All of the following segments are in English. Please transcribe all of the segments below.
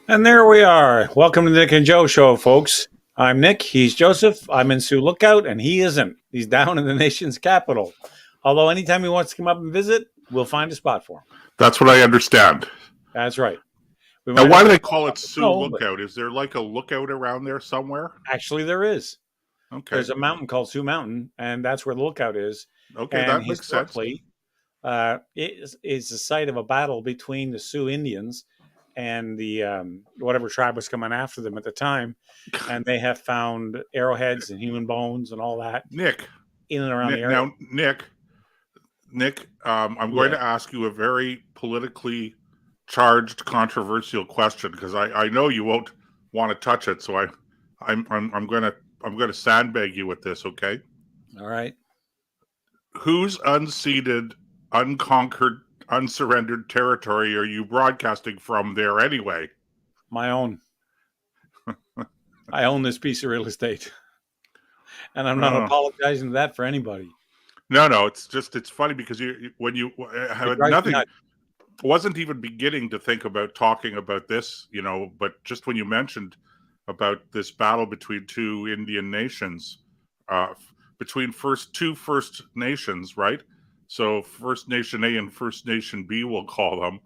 And there we are. Welcome to the Nick and Joe show, folks. I'm Nick. He's Joseph. I'm in Sioux Lookout, and he isn't. He's down in the nation's capital. Although anytime he wants to come up and visit, we'll find a spot for him. That's what I understand. That's right. We Now, might not why do be they call it Sioux no, but Lookout? Is there like a lookout around there somewhere? actually there is. Okay. There's a mountain called Sioux Mountain, and that's where the lookout is. Okay, And that makes sense. historically, it's the site of a battle between the Sioux Indians and the whatever tribe was coming after them at the time, and they have found arrowheads and human bones and all that Nick, in and around the area. now, Nick, I'm going to ask you a very politically charged, controversial question because I know you won't want to touch it. So I'm going to sandbag you with this. Okay. All right. Whose unceded, unconquered, unsurrendered territory are you broadcasting from there anyway? My own. I own this piece of real estate, and I'm not apologizing to that for anybody. No, it's funny because when you have nothing, wasn't even beginning to think about talking about this, but just when you mentioned about this battle between two Indian nations, between two First Nations, right? So First Nation A and First Nation B, we'll call them,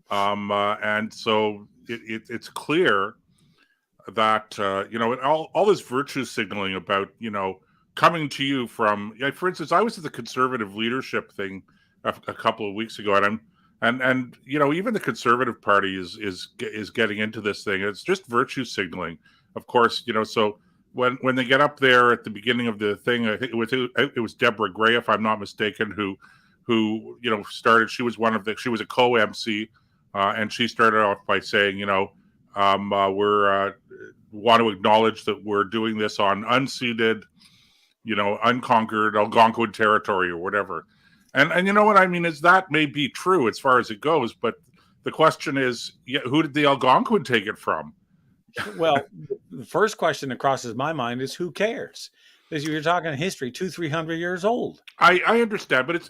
and so it's clear that all this virtue signaling about coming to you from, for instance, I was at the conservative leadership thing a couple of weeks ago, and even the Conservative Party is getting into this thing. It's just virtue signaling, of course. So when they get up there at the beginning of the thing, I think it was Deborah Gray, if I'm not mistaken, who started. She was she was a co-MC, and she started off by saying, we're want to acknowledge that we're doing this on unceded, unconquered Algonquin territory or whatever. And you know what I mean is that may be true as far as it goes, but the question is, who did the Algonquin take it from? Well, the first question that crosses my mind is who cares? Because you're talking history, 200-300 years old. I understand, but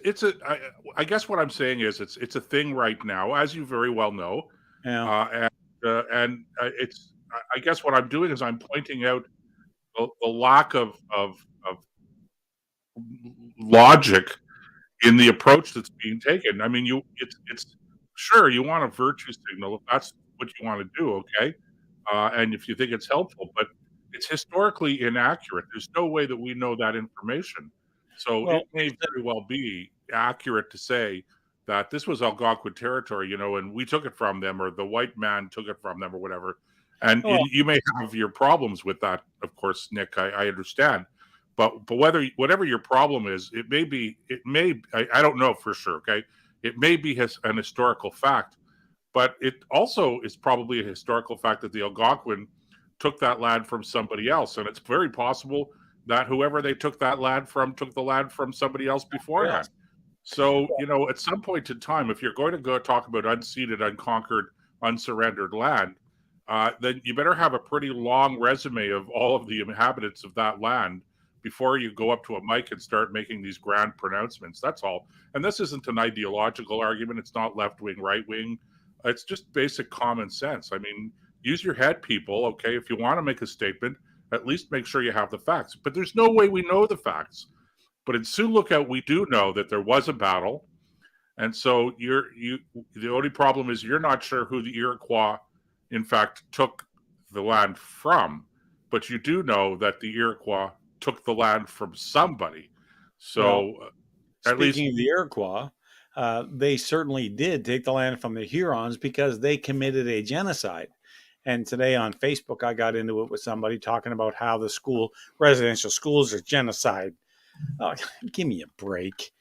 I guess what I'm saying is it's a thing right now, as you very well know. Yeah. And I guess what I'm doing is I'm pointing out the lack of logic in the approach that's being taken. I mean, it's sure you want a virtue signal if that's what you want to do, okay, and if you think it's helpful, but it's historically inaccurate. There's no way that we know that information, so it may very well be accurate to say that this was Algonquin territory, and we took it from them, or the white man took it from them, or whatever. And you may have your problems with that, of course, Nick. I understand. But whatever your problem is, I don't know for sure. Okay, it may be an historical fact, but it also is probably a historical fact that the Algonquin took that land from somebody else, and it's very possible that whoever they took that land from took the land from somebody else beforehand. So at some point in time, if you're going to go talk about unceded, unconquered, unsurrendered land, then you better have a pretty long resume of all of the inhabitants of that land before you go up to a mic and start making these grand pronouncements. That's all. And this isn't an ideological argument. It's not left wing, right wing. It's just basic common sense. I mean, use your head, people. Okay, if you want to make a statement, at least make sure you have the facts. But there's no way we know the facts. But in Sioux Lookout, we do know that there was a battle, and so the only problem is you're not sure who the Iroquois, in fact, took the land from, but you do know that the Iroquois took the land from somebody. So, speaking of the Iroquois, they certainly did take the land from the Hurons because they committed a genocide. And today on Facebook, I got into it with somebody talking about how the residential schools are genocide. Oh, give me a break.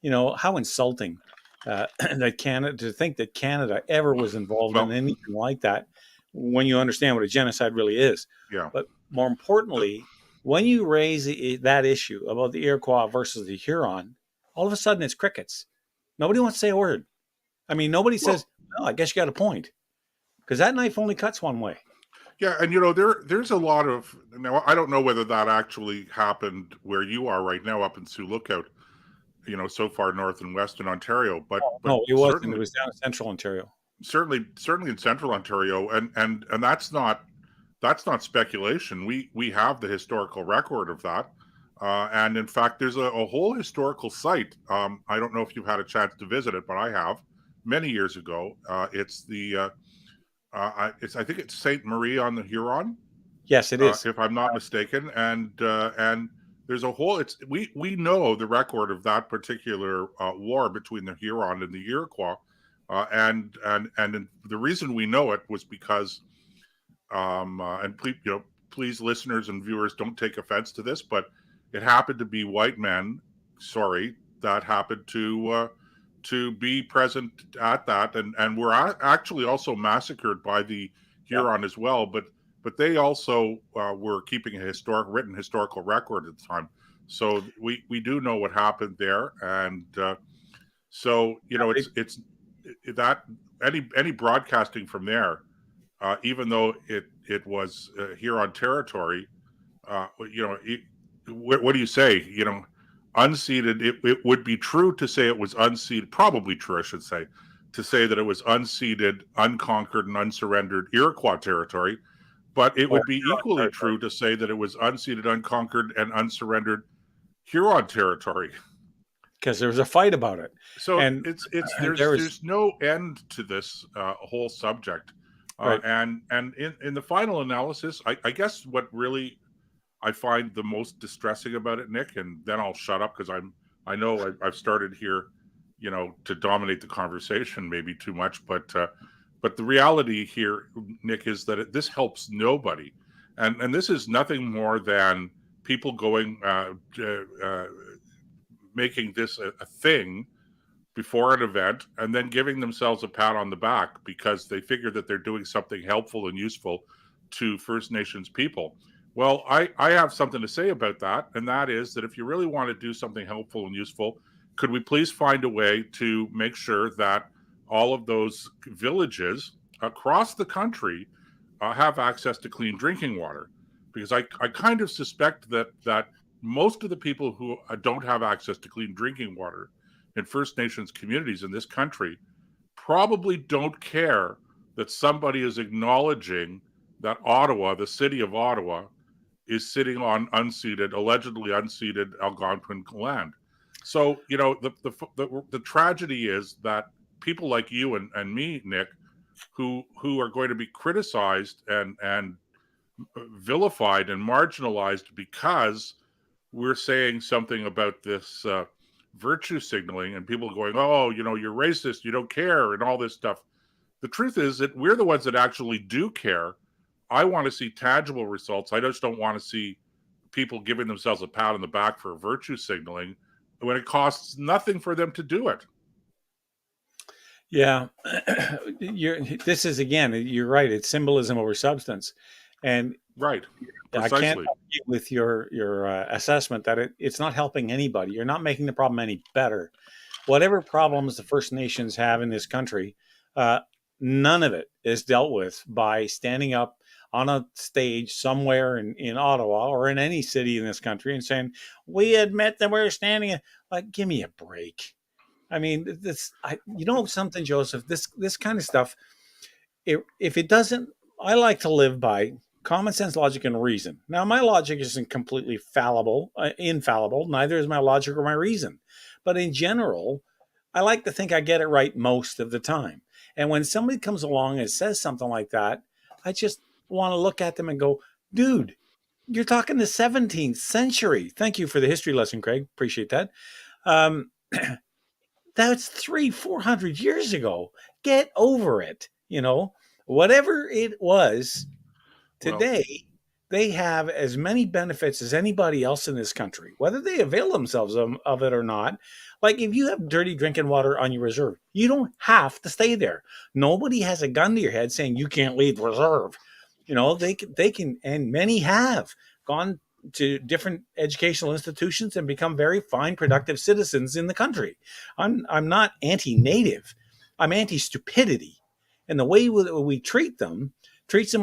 How insulting that Canada, to think that Canada ever was involved in anything like that when you understand what a genocide really is. Yeah. But more importantly, when you raise that issue about the Iroquois versus the Huron, all of a sudden it's crickets. Nobody wants to say a word. I mean, nobody says, "Oh, I guess you got a point," because that knife only cuts one way. Yeah, and there's a lot of, now I don't know whether that actually happened where you are right now up in Sioux Lookout, so far north and western Ontario, but no, it wasn't. It was down in central Ontario. certainly in Central Ontario, and that's not speculation. We have the historical record of that, and in fact, there's a whole historical site. I don't know if you've had a chance to visit it, but I have many years ago. I think it's Sainte Marie on the Huron, Yes, it is. if I'm not mistaken, and there's a whole. It's we know the record of that particular war between the Huron and the Iroquois, and the reason we know it was because and please, please, listeners and viewers, don't take offense to this, but it happened to be white men. Sorry, that happened to be present at that, and were actually also massacred by the Huron as well. But they also were keeping a written historical record at the time, so we do know what happened there, and so it's that any broadcasting from there. Even though it was Huron territory, what do you say? Unceded. It would be true to say it was unceded. Probably true, I should say, to say that it was unceded, unconquered, and unsurrendered Iroquois territory. But it would be equally true to say that it was unceded, unconquered, and unsurrendered Huron territory. Because there was a fight about it. So and there's no end to this whole subject. Right. And in the final analysis, I guess what really I find the most distressing about it, Nick, and then I'll shut up because I know I've started here, to dominate the conversation maybe too much, but the reality here, Nick, is that this helps nobody, and this is nothing more than people going making this a thing before an event and then giving themselves a pat on the back because they figure that they're doing something helpful and useful to First Nations people. Well, I have something to say about that, and that is that if you really want to do something helpful and useful, could we please find a way to make sure that all of those villages across the country have access to clean drinking water? Because I kind of suspect that most of the people who don't have access to clean drinking water in First Nations communities in this country probably don't care that somebody is acknowledging that Ottawa, the city of Ottawa, is sitting on allegedly unceded Algonquin land. So, the tragedy is that people like you and me, Nick, who are going to be criticized and vilified and marginalized because we're saying something about this virtue signaling and people going, oh, you're racist, you don't care, and all this stuff. The truth is that we're the ones that actually do care. I want to see tangible results. I just don't want to see people giving themselves a pat on the back for virtue signaling when it costs nothing for them to do it. Yeah. This is, again, you're right. It's symbolism over substance. And right. Precisely. I can't argue with your assessment that it's not helping anybody. You're not making the problem any better. Whatever problems the First Nations have in this country, none of it is dealt with by standing up on a stage somewhere in Ottawa or in any city in this country and saying, we admit that we're standing. Like, give me a break. I mean, something, Joseph, this kind of stuff, if it doesn't, I like to live by common sense, logic, and reason. Now, my logic isn't completely infallible. Neither is my logic or my reason. But in general, I like to think I get it right most of the time. And when somebody comes along and says something like that, I just want to look at them and go, dude, you're talking the 17th century. Thank you for the history lesson, Craig. Appreciate that. That's 300-400 years ago. Get over it. Whatever it was today, they have as many benefits as anybody else in this country, whether they avail themselves of it or not. Like, if you have dirty drinking water on your reserve, you don't have to stay there. Nobody has a gun to your head saying you can't leave the reserve. They can, and many have gone to different educational institutions and become very fine, productive citizens in the country. I'm not anti-native. I'm anti-stupidity. And the way we treats them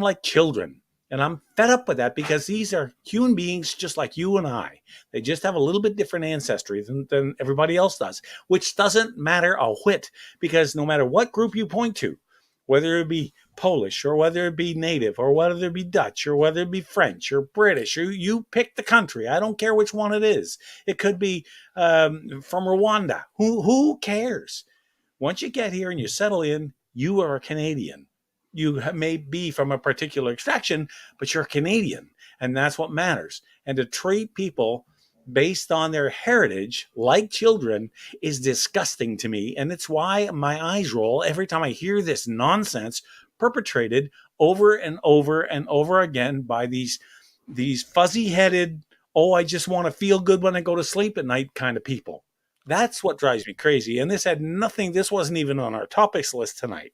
like children. And I'm fed up with that because these are human beings just like you and I. They just have a little bit different ancestry than everybody else does, which doesn't matter a whit, because no matter what group you point to, whether it be Polish or whether it be Native or whether it be Dutch or whether it be French or British, or you pick the country. I don't care which one it is. It could be from Rwanda. Who cares? Once you get here and you settle in, you are a Canadian. You may be from a particular extraction, but you're Canadian, and that's what matters. And to treat people based on their heritage like children is disgusting to me. And it's why my eyes roll every time I hear this nonsense perpetrated over and over and over again by these fuzzy-headed, oh, I just want to feel good when I go to sleep at night kind of people. That's what drives me crazy. And this wasn't even on our topics list tonight.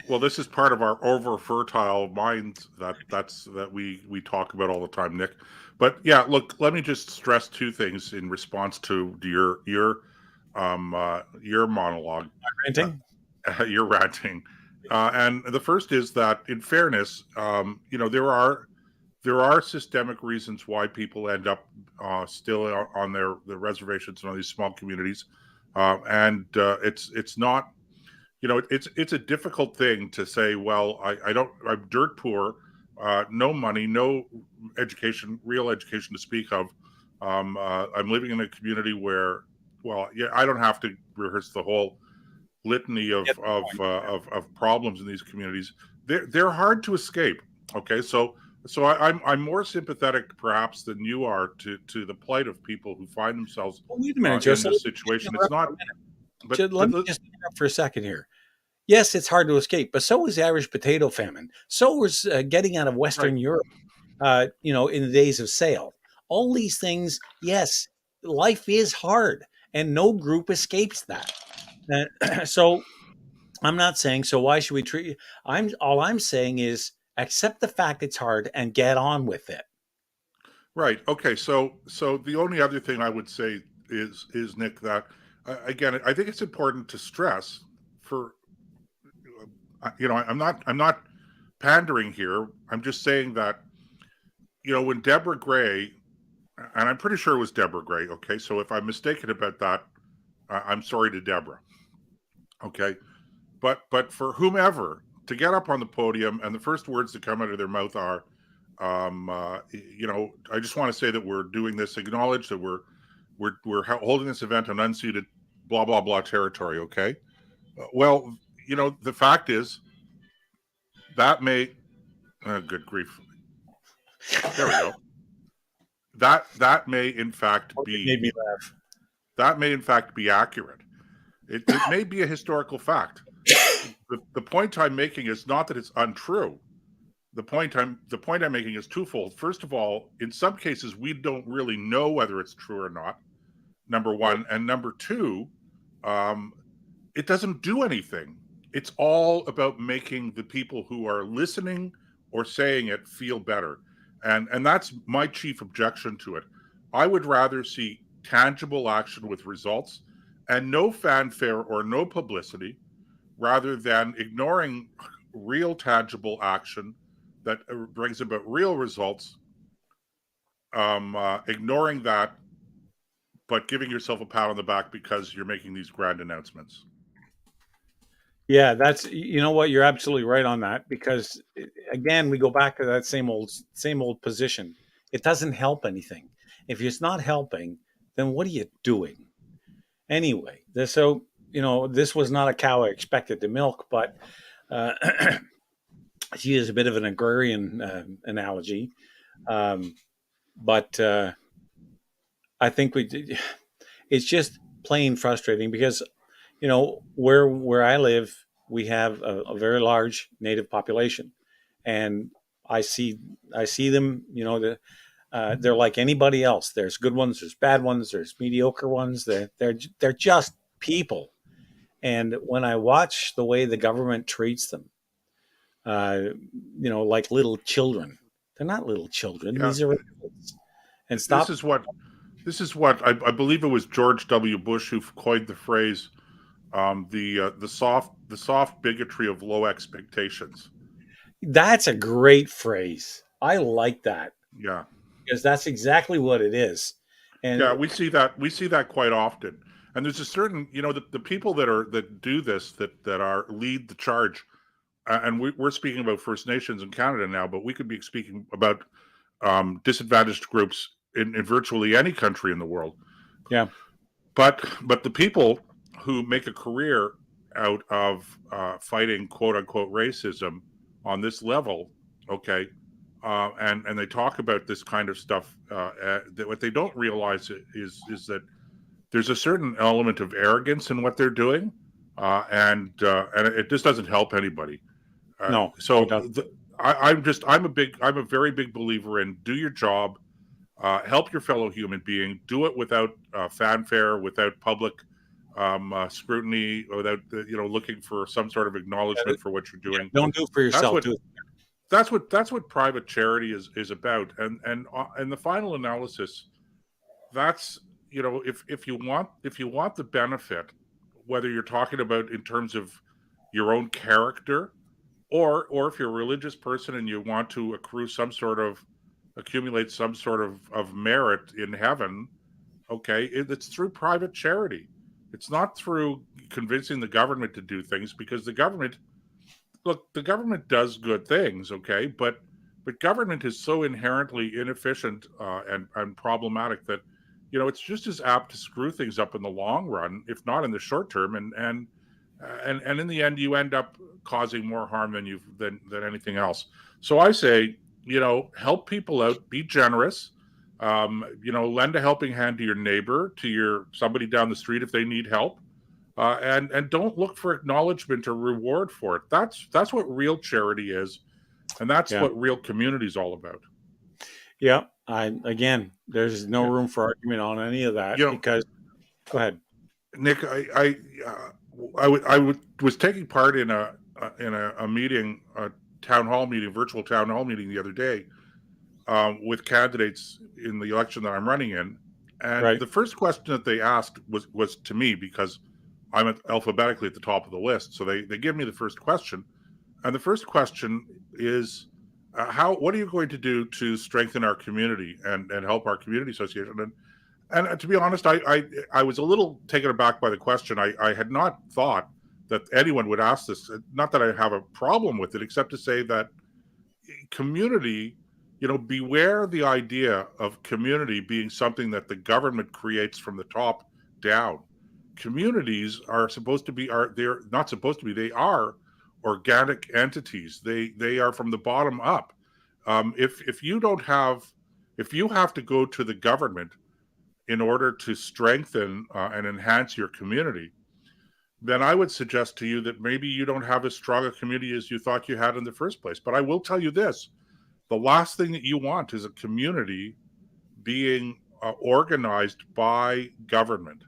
Well, this is part of our over fertile minds that we talk about all the time, Nick. But yeah, look, let me just stress two things in response to your monologue, Ranting? your ranting. And the first is that, in fairness, there are systemic reasons why people end up still on their reservations and on these small communities, and it's not, it's a difficult thing to say. Well, I'm dirt poor, no money, no education, real education to speak of. I'm living in a community where, well, yeah, I don't have to rehearse the whole litany of problems in these communities. They're hard to escape. Okay, so I'm more sympathetic perhaps than you are to the plight of people who find themselves wait a minute, in this situation. It's not. Let me just interrupt for a second here. Yes, it's hard to escape, but so was the Irish potato famine. So was getting out of Western Europe, in the days of sail. All these things, yes, life is hard, and no group escapes that. So I'm not saying, so why should we treat? All I'm saying is accept the fact it's hard and get on with it. Right. Okay. So the only other thing I would say is Nick, that again, I think it's important to stress for, I'm not pandering here. I'm just saying that, when Deborah Gray, and I'm pretty sure it was Deborah Gray. Okay. So if I'm mistaken about that, I'm sorry to Deborah. Okay. But for whomever to get up on the podium and the first words that come out of their mouth are, I just want to say that we're doing this, acknowledge that we're holding this event on unceded blah, blah, blah territory. Okay. Well, the fact is that may, good grief. There we go. That may in fact be, made me laugh. That may in fact be accurate. It may be a historical fact. The point I'm making is not that it's untrue. The point I'm making is twofold. First of all, in some cases, we don't really know whether it's true or not. Number one, and number two, it doesn't do anything. It's all about making the people who are listening or saying it feel better, and that's my chief objection to it. I would rather see tangible action with results and no fanfare or no publicity, rather than ignoring real tangible action that brings about real results, ignoring that, but giving yourself a pat on the back because you're making these grand announcements. Yeah, you know what, you're absolutely right on that, because again, we go back to that same old position. It doesn't help anything. If it's not helping, then what are you doing? Anyway, this was not a cow I expected to milk, but she is a bit of an agrarian analogy. But I think it's just plain frustrating because, where I live, we have a very large native population, and I see them. They're like anybody else. There's good ones, there's bad ones, there's mediocre ones. They're just people. And when I watch the way the government treats them, like little children, they're not little children. Yeah. These are adults. And stop. This is what I believe it was George W. Bush who coined the phrase, the soft bigotry of low expectations. That's a great phrase. I like that. Yeah, because that's exactly what it is. And yeah, we see that quite often. And there's a certain, the people that do this, that lead the charge, and we're speaking about First Nations in Canada now, but we could be speaking about disadvantaged groups in virtually any country in the world. Yeah. But the people who make a career out of fighting quote unquote racism on this level, okay, and they talk about this kind of stuff. That what they don't realize is that there's a certain element of arrogance in what they're doing, and it just doesn't help anybody. No, it So doesn't. I'm a very big believer in do your job, help your fellow human being, do it without fanfare, without public scrutiny, without looking for some sort of acknowledgement for what you're Yeah, doing. don't do it for That's yourself. what Do it. that's what private charity is about. And the final analysis, that's if you want the benefit, whether you're talking about in terms of your own character, or if you're a religious person and you want to accumulate some sort of merit in heaven, okay, it's through private charity. It's not through convincing the government to do things, because the government does good things, okay, but government is so inherently inefficient and problematic that it's just as apt to screw things up in the long run, if not in the short term, and in the end you end up causing more harm than anything else. So I say, help people out, be generous, lend a helping hand to your neighbor, to your somebody down the street if they need help, and don't look for acknowledgement or reward for it. That's what real charity is, and that's Yeah. what real community is all about. Yeah. Again, there's no Yeah. room for argument on any of that You know, because go ahead. Nick, was taking part in a meeting, a town hall meeting, virtual town hall meeting the other day, with candidates in the election that I'm running in, and Right. the first question that they asked was to me, because I'm alphabetically at the top of the list. So they give me the first question, and the first question is, what are you going to do to strengthen our community and help our community association? And to be honest, I was a little taken aback by the question. I had not thought that anyone would ask this. Not that I have a problem with it, except to say that community, beware the idea of community being something that the government creates from the top down. Communities are supposed to be they're not supposed to be, they are organic entities. They are from the bottom up. If you have to go to the government in order to strengthen and enhance your community, then I would suggest to you that maybe you don't have as strong a community as you thought you had in the first place. But I will tell you this: the last thing that you want is a community being organized by government.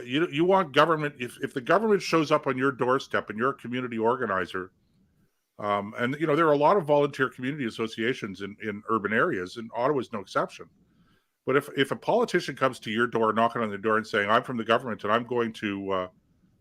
You want government, if the government shows up on your doorstep and you're a community organizer, and there are a lot of volunteer community associations in urban areas, and Ottawa is no exception. But if a politician comes to your door, knocking on the door and saying, "I'm from the government and I'm going to,"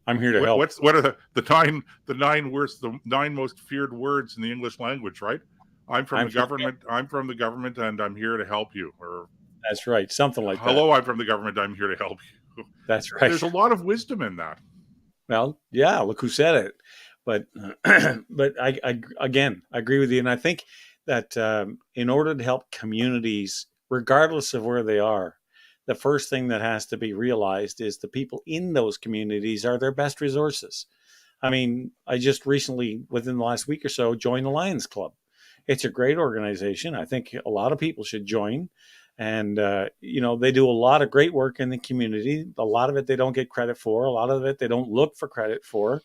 I'm here to help. what are the nine most feared words in the English language? Right? I'm from the government. I'm from the government, and I'm here to help you. Or That's right. Something like that. hello, I'm from the government. I'm here to help you. That's right. There's a lot of wisdom in that. Well, yeah. Look who said it. But but I again I agree with you, and I think that in order to help communities, regardless of where they are, the first thing that has to be realized is the people in those communities are their best resources. I mean, I just recently, within the last week or so, joined the Lions Club. It's a great organization. I think a lot of people should join. And, they do a lot of great work in the community. A lot of it they don't get credit for. A lot of it they don't look for credit for.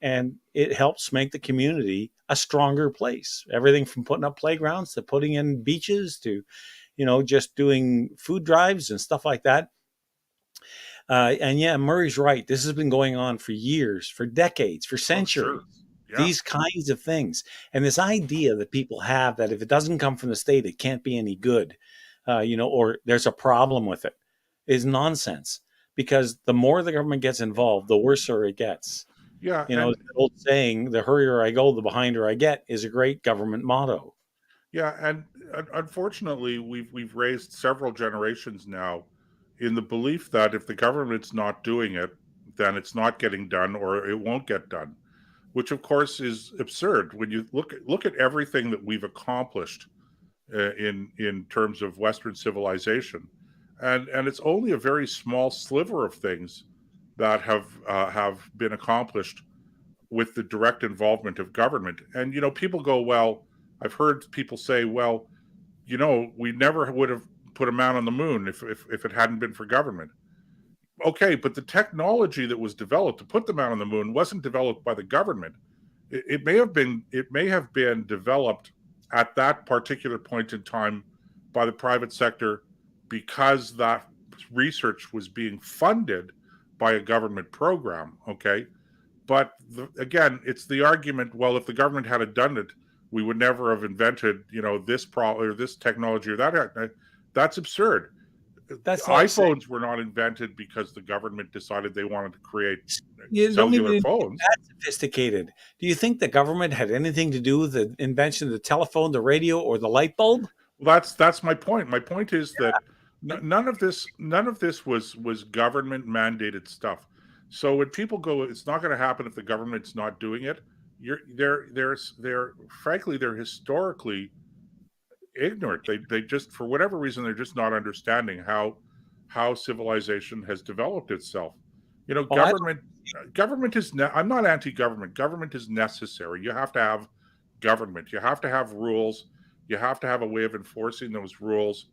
And it helps make the community a stronger place. Everything from putting up playgrounds to putting in beaches to, just doing food drives and stuff like that. And yeah, Murray's right. This has been going on for years, for decades, for centuries. Oh, sure. Yeah. These kinds of things. And this idea that people have that if it doesn't come from the state, it can't be any good, or there's a problem with it, is nonsense. Because the more the government gets involved, the worse it gets. Yeah. The old saying, the hurrier I go, the behinder I get, is a great government motto. Yeah, and unfortunately, we've raised several generations now in the belief that if the government's not doing it, then it's not getting done or it won't get done. which of course is absurd when you look at everything that we've accomplished in terms of Western civilization, and it's only a very small sliver of things that have been accomplished with the direct involvement of government. And people go, well, I've heard people say, well, we never would have put a man on the moon if it hadn't been for government. Okay, but the technology that was developed to put the man on the moon wasn't developed by the government. It may have been developed at that particular point in time by the private sector because that research was being funded by a government program. Okay, but again, it's the argument. Well, if the government had done it, we would never have invented, this problem or this technology or that. That's absurd. That's like iPhones were not invented because the government decided they wanted to create you don't cellular even phones. that sophisticated. Do you think the government had anything to do with the invention of the telephone, the radio, or the light bulb? Well, that's my point. My point is that none of this was government mandated stuff. So when people go, it's not going to happen if the government's not doing it. They're frankly, they're historically ignorant. They just, for whatever reason, they're just not understanding how civilization has developed itself. Government is. I'm not anti-government. Government is necessary. You have to have government. You have to have rules. You have to have a way of enforcing those rules.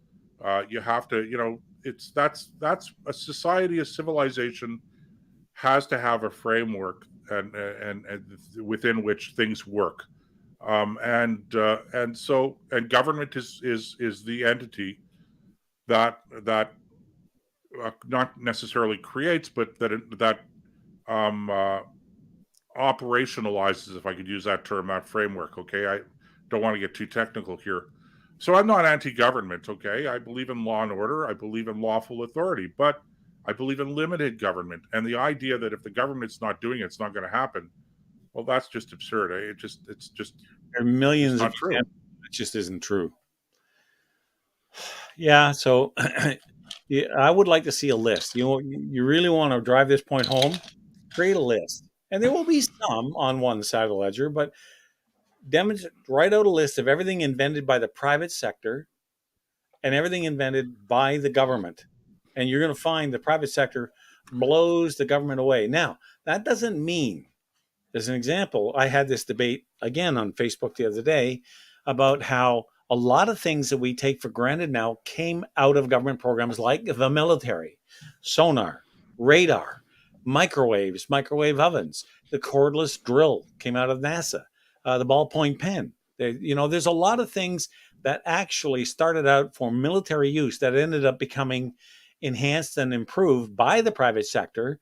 You have to. That's a society, a civilization has to have a framework and within which things work. And government is the entity that not necessarily creates, but that operationalizes, if I could use that term, that framework. Okay, I don't want to get too technical here. So I'm not anti-government. Okay, I believe in law and order. I believe in lawful authority, but I believe in limited government. And the idea that if the government's not doing it, it's not going to happen. Well, that's just absurd. It's just there are millions of true. It just isn't true. Yeah, so I would like to see a list. You really want to drive this point home? Create a list, and there will be some on one side of the ledger, but write out a list of everything invented by the private sector and everything invented by the government, and you're going to find the private sector blows the government away. Now, that doesn't mean, as an example, I had this debate again on Facebook the other day about how a lot of things that we take for granted now came out of government programs like the military, sonar, radar, microwaves, microwave ovens, the cordless drill came out of NASA, the ballpoint pen. There's a lot of things that actually started out for military use that ended up becoming enhanced and improved by the private sector.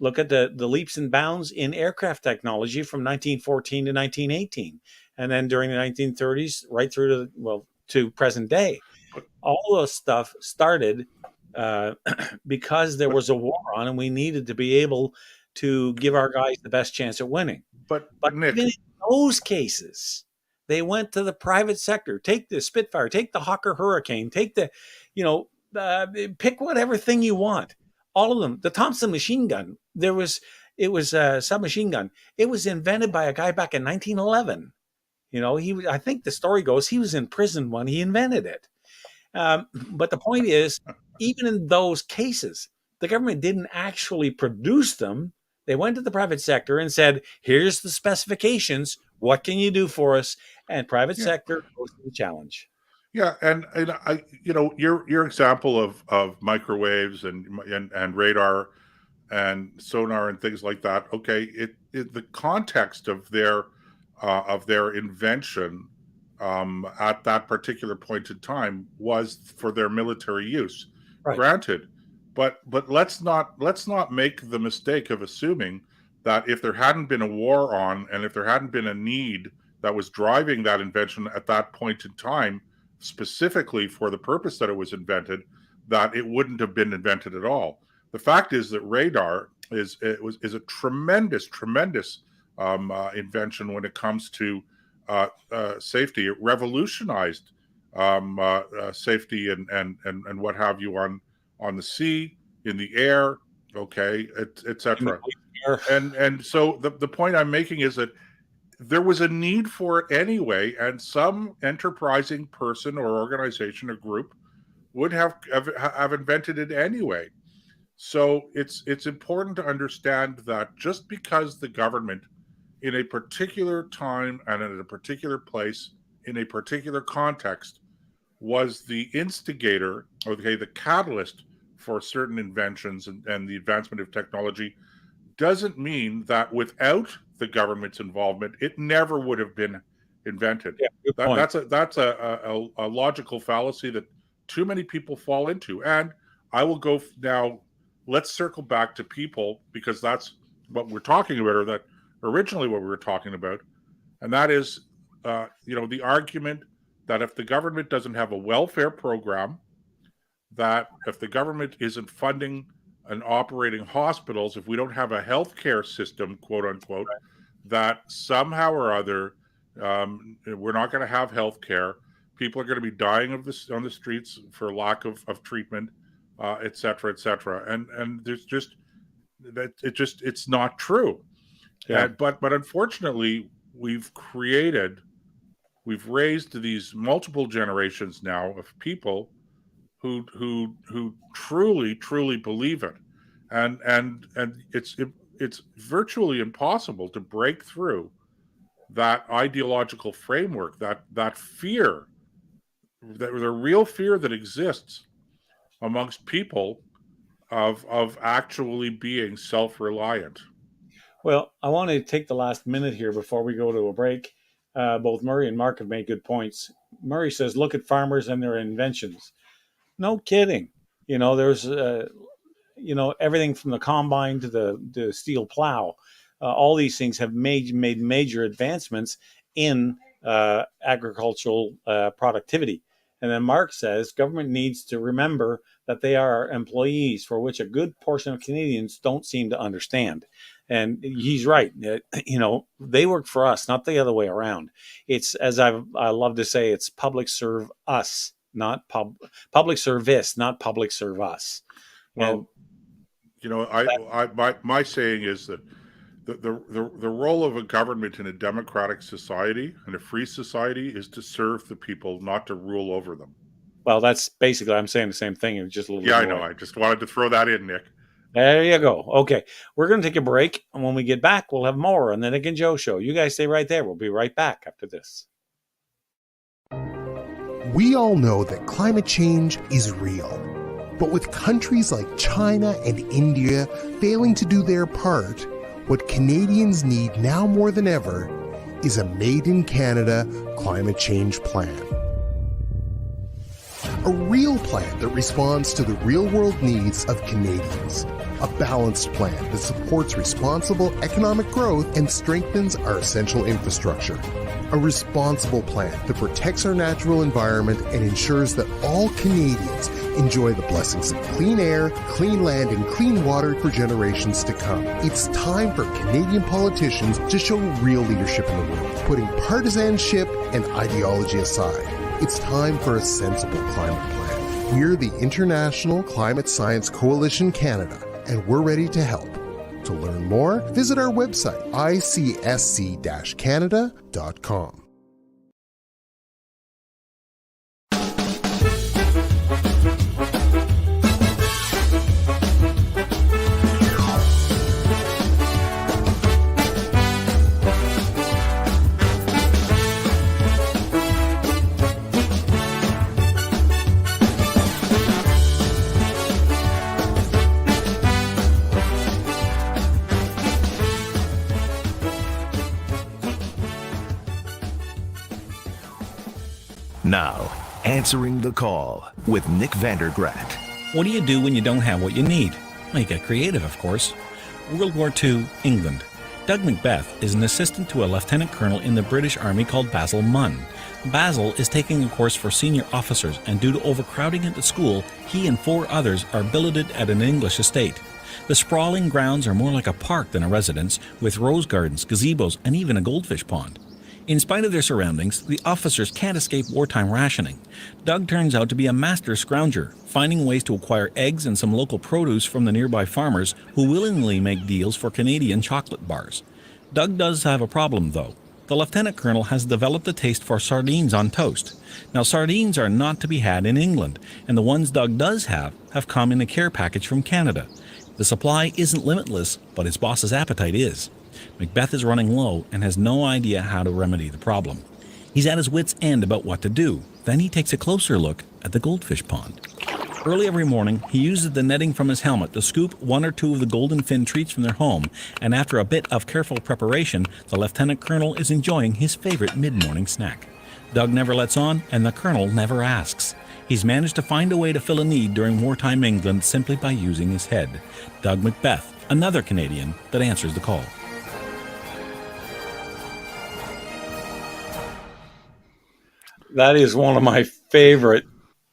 Look at the leaps and bounds in aircraft technology from 1914 to 1918. And then during the 1930s, right through to present day. All this stuff started because there was a war on and we needed to be able to give our guys the best chance at winning. But Nick, even in those cases, they went to the private sector. Take the Spitfire, take the Hawker Hurricane, take the, pick whatever thing you want. All of them. The Thompson machine gun, it was a submachine gun. It was invented by a guy back in 1911. I think the story goes he was in prison when he invented it. But the point is, even in those cases, the government didn't actually produce them. They went to the private sector and said, here's the specifications. What can you do for us? And private sector goes to the challenge. Yeah, and I, your example of microwaves and radar and sonar and things like that. Okay, the context of their invention at that particular point in time was for their military use. Right. Granted, but let's not make the mistake of assuming that if there hadn't been a war on and if there hadn't been a need that was driving that invention at that point in time, specifically for the purpose that it was invented, that it wouldn't have been invented at all. The fact is that radar is a tremendous invention when it comes to safety. It revolutionized safety and what have you on the sea, in the air, okay, etc. And so the point I'm making is that there was a need for it anyway, and some enterprising person or organization or group would have invented it anyway. So it's important to understand that just because the government in a particular time and at a particular place in a particular context was the instigator, or the catalyst for certain inventions and the advancement of technology, doesn't mean that without the government's involvement, it never would have been invented. Yeah, good point. That's a logical fallacy that too many people fall into. And I will go now. Let's circle back to people, because that's what we're talking about, or that originally what we were talking about, and that is, the argument that if the government doesn't have a welfare program, that if the government isn't funding and operating hospitals, if we don't have a healthcare system, quote unquote, that somehow or other we're not going to have healthcare. People are going to be dying on the streets for lack of treatment, et cetera, et cetera. And there's just that it's not true. Yeah. But unfortunately, we've raised these multiple generations now of people who truly believe it, and it's virtually impossible to break through that ideological framework, that fear, that the real fear that exists amongst people of actually being self-reliant. Well, I want to take the last minute here before we go to a break. Both Murray and Mark have made good points. Murray says, look at farmers and their inventions. No kidding. There's, everything from the combine to the steel plow. All these things have made major advancements in agricultural productivity. And then Mark says government needs to remember that they are employees, for which a good portion of Canadians don't seem to understand. And he's right. They work for us, not the other way around. It's, as I love to say, it's public serve us, not public service, not public serve us. Well, my saying is that the role of a government in a democratic society and a free society is to serve the people, not to rule over them. Well, that's basically, I'm saying the same thing. It was just a little. Yeah, I know. I just wanted to throw that in, Nick. There you go. Okay, we're going to take a break, and when we get back, we'll have more on the Nick and Joe Show. You guys stay right there. We'll be right back after this. We all know that climate change is real. But with countries like China and India failing to do their part, what Canadians need now more than ever is a Made in Canada climate change plan. A real plan that responds to the real-world needs of Canadians. A balanced plan that supports responsible economic growth and strengthens our essential infrastructure. A responsible plan that protects our natural environment and ensures that all Canadians enjoy the blessings of clean air, clean land, and clean water for generations to come. It's time for Canadian politicians to show real leadership in the world, putting partisanship and ideology aside. It's time for a sensible climate plan. We're the International Climate Science Coalition Canada, and we're ready to help. To learn more, visit our website, icsc-canada.com. Now, answering the call with Nick Vandergraat. What do you do when you don't have what you need? Well, you get creative, of course. World War II, England. Doug Macbeth is an assistant to a lieutenant colonel in the British Army called Basil Munn. Basil is taking a course for senior officers, and due to overcrowding at the school, he and 4 others are billeted at an English estate. The sprawling grounds are more like a park than a residence, with rose gardens, gazebos, and even a goldfish pond. In spite of their surroundings, the officers can't escape wartime rationing. Doug turns out to be a master scrounger, finding ways to acquire eggs and some local produce from the nearby farmers who willingly make deals for Canadian chocolate bars. Doug does have a problem, though. The lieutenant colonel has developed a taste for sardines on toast. Now, sardines are not to be had in England, and the ones Doug does have come in a care package from Canada. The supply isn't limitless, but his boss's appetite is. Macbeth is running low and has no idea how to remedy the problem. He's at his wit's end about what to do. Then he takes a closer look at the goldfish pond. Early every morning, he uses the netting from his helmet to scoop one or two of the golden fin treats from their home, and after a bit of careful preparation, the lieutenant colonel is enjoying his favorite mid-morning snack. Doug never lets on, and the colonel never asks. He's managed to find a way to fill a need during wartime England simply by using his head. Doug Macbeth, another Canadian that answers the call. That is one of my favorite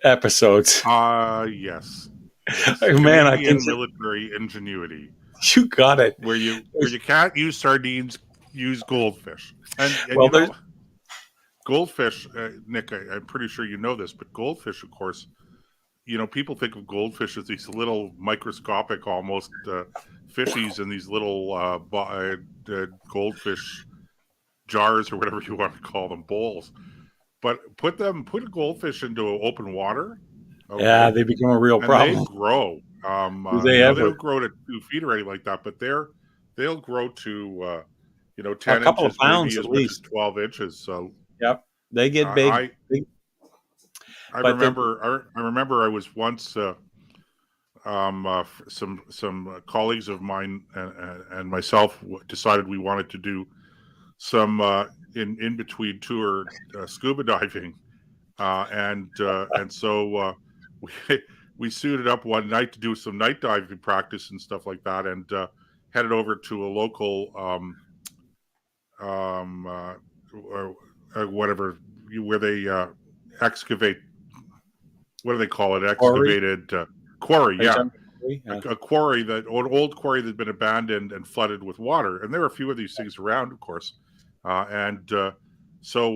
episodes. Yes. Man, I can military ingenuity. You got it. Where you can't use sardines, use goldfish. And well, you know, goldfish, Nick, I'm pretty sure you know this, but goldfish, of course, you know, people think of goldfish as these little microscopic, almost fishies in these little goldfish jars or whatever you want to call them, bowls. But put a goldfish into open water. Okay, yeah, they become a real problem. They grow. They don't grow to 2 feet or anything like that, but they'll grow to 10 a couple inches, of pounds maybe at as much least. as 12 inches. So yep, they get big. I remember I was once some colleagues of mine and myself decided we wanted to do some in between tour scuba diving, and so we suited up one night to do some night diving practice and stuff like that, and headed over to a local whatever where they excavate. What do they call it? Excavated quarry. Yeah. A quarry old quarry that had been abandoned and flooded with water, and there were a few of these things around, of course. So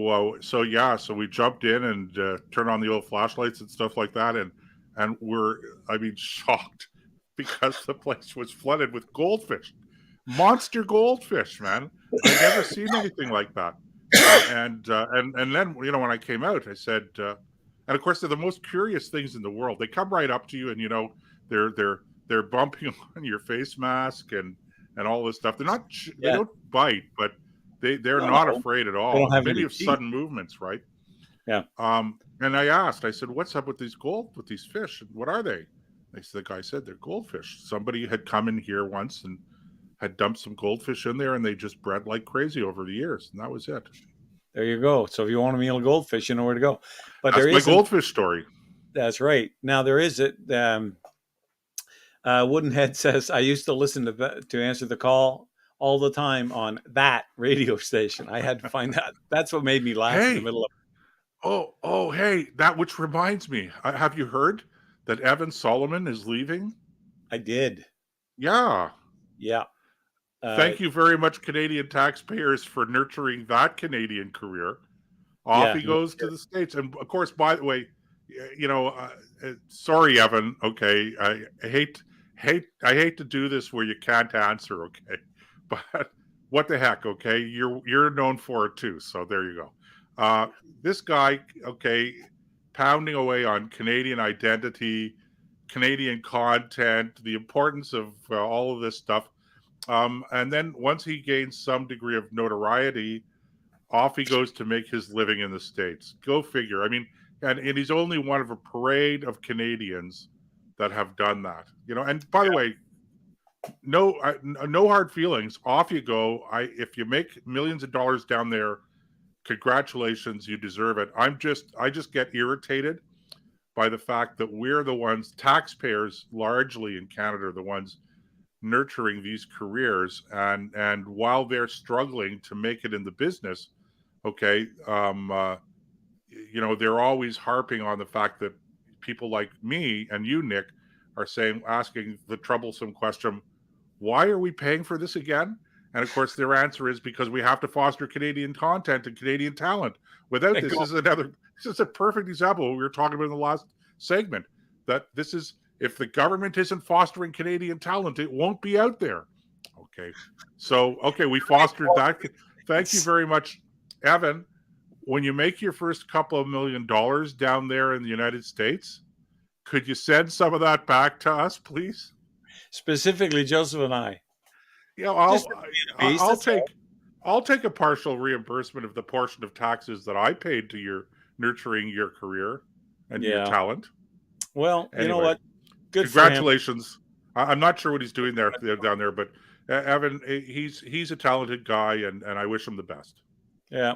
we jumped in and turned on the old flashlights and stuff like that, and we're shocked because the place was flooded with goldfish, monster goldfish, man. I've never seen anything like that. And then when I came out, I said, and of course they're the most curious things in the world. They come right up to you, and they're bumping on your face mask and all this stuff. They're not they don't bite, but they're not afraid at all. Maybe of sudden movements, right? Yeah. And I said, "What's up with these fish? And what are they?" The guy said, "They're goldfish. Somebody had come in here once and had dumped some goldfish in there, and they just bred like crazy over the years, and that was it." There you go. So if you want a meal of goldfish, you know where to go. But that's my goldfish story. That's right. Now there is it. Woodenhead says, "I used to listen to answer the call all the time on that radio station." I had to find that. That's what made me laugh in the middle of. Hey, that which reminds me. Have you heard that Evan Solomon is leaving? I did. Yeah. Yeah. Thank you very much, Canadian taxpayers, for nurturing that Canadian career. Off he goes to the States, and of course, by the way, sorry, Evan. Okay, I hate to do this where you can't answer. Okay. But what the heck, okay? You're known for it too, so there you go. This guy, okay, pounding away on Canadian identity, Canadian content, the importance of all of this stuff. And then once he gains some degree of notoriety, off he goes to make his living in the States. Go figure. And he's only one of a parade of Canadians that have done that. And by the way, no hard feelings. Off you go. If you make millions of dollars down there, congratulations, you deserve it. I just get irritated by the fact that we're the ones, taxpayers largely in Canada, are the ones nurturing these careers, and while they're struggling to make it in the business, okay, they're always harping on the fact that people like me and you, Nick, are asking the troublesome question, why are we paying for this again? And of course, their answer is because we have to foster Canadian content and Canadian talent. Without this, this is a perfect example of what we were talking about in the last segment. That this is, if the government isn't fostering Canadian talent, it won't be out there. Okay. So, we fostered that. Thank you very much, Evan. When you make your first couple of $1 million down there in the United States, could you send some of that back to us, please? Specifically, Joseph and I. Yeah, I'll take a partial reimbursement of the portion of taxes that I paid to your nurturing your career and your talent. Well, anyway, you know what? Good. Congratulations. I'm not sure what he's doing down there, but Evan, he's a talented guy, and I wish him the best. Yeah,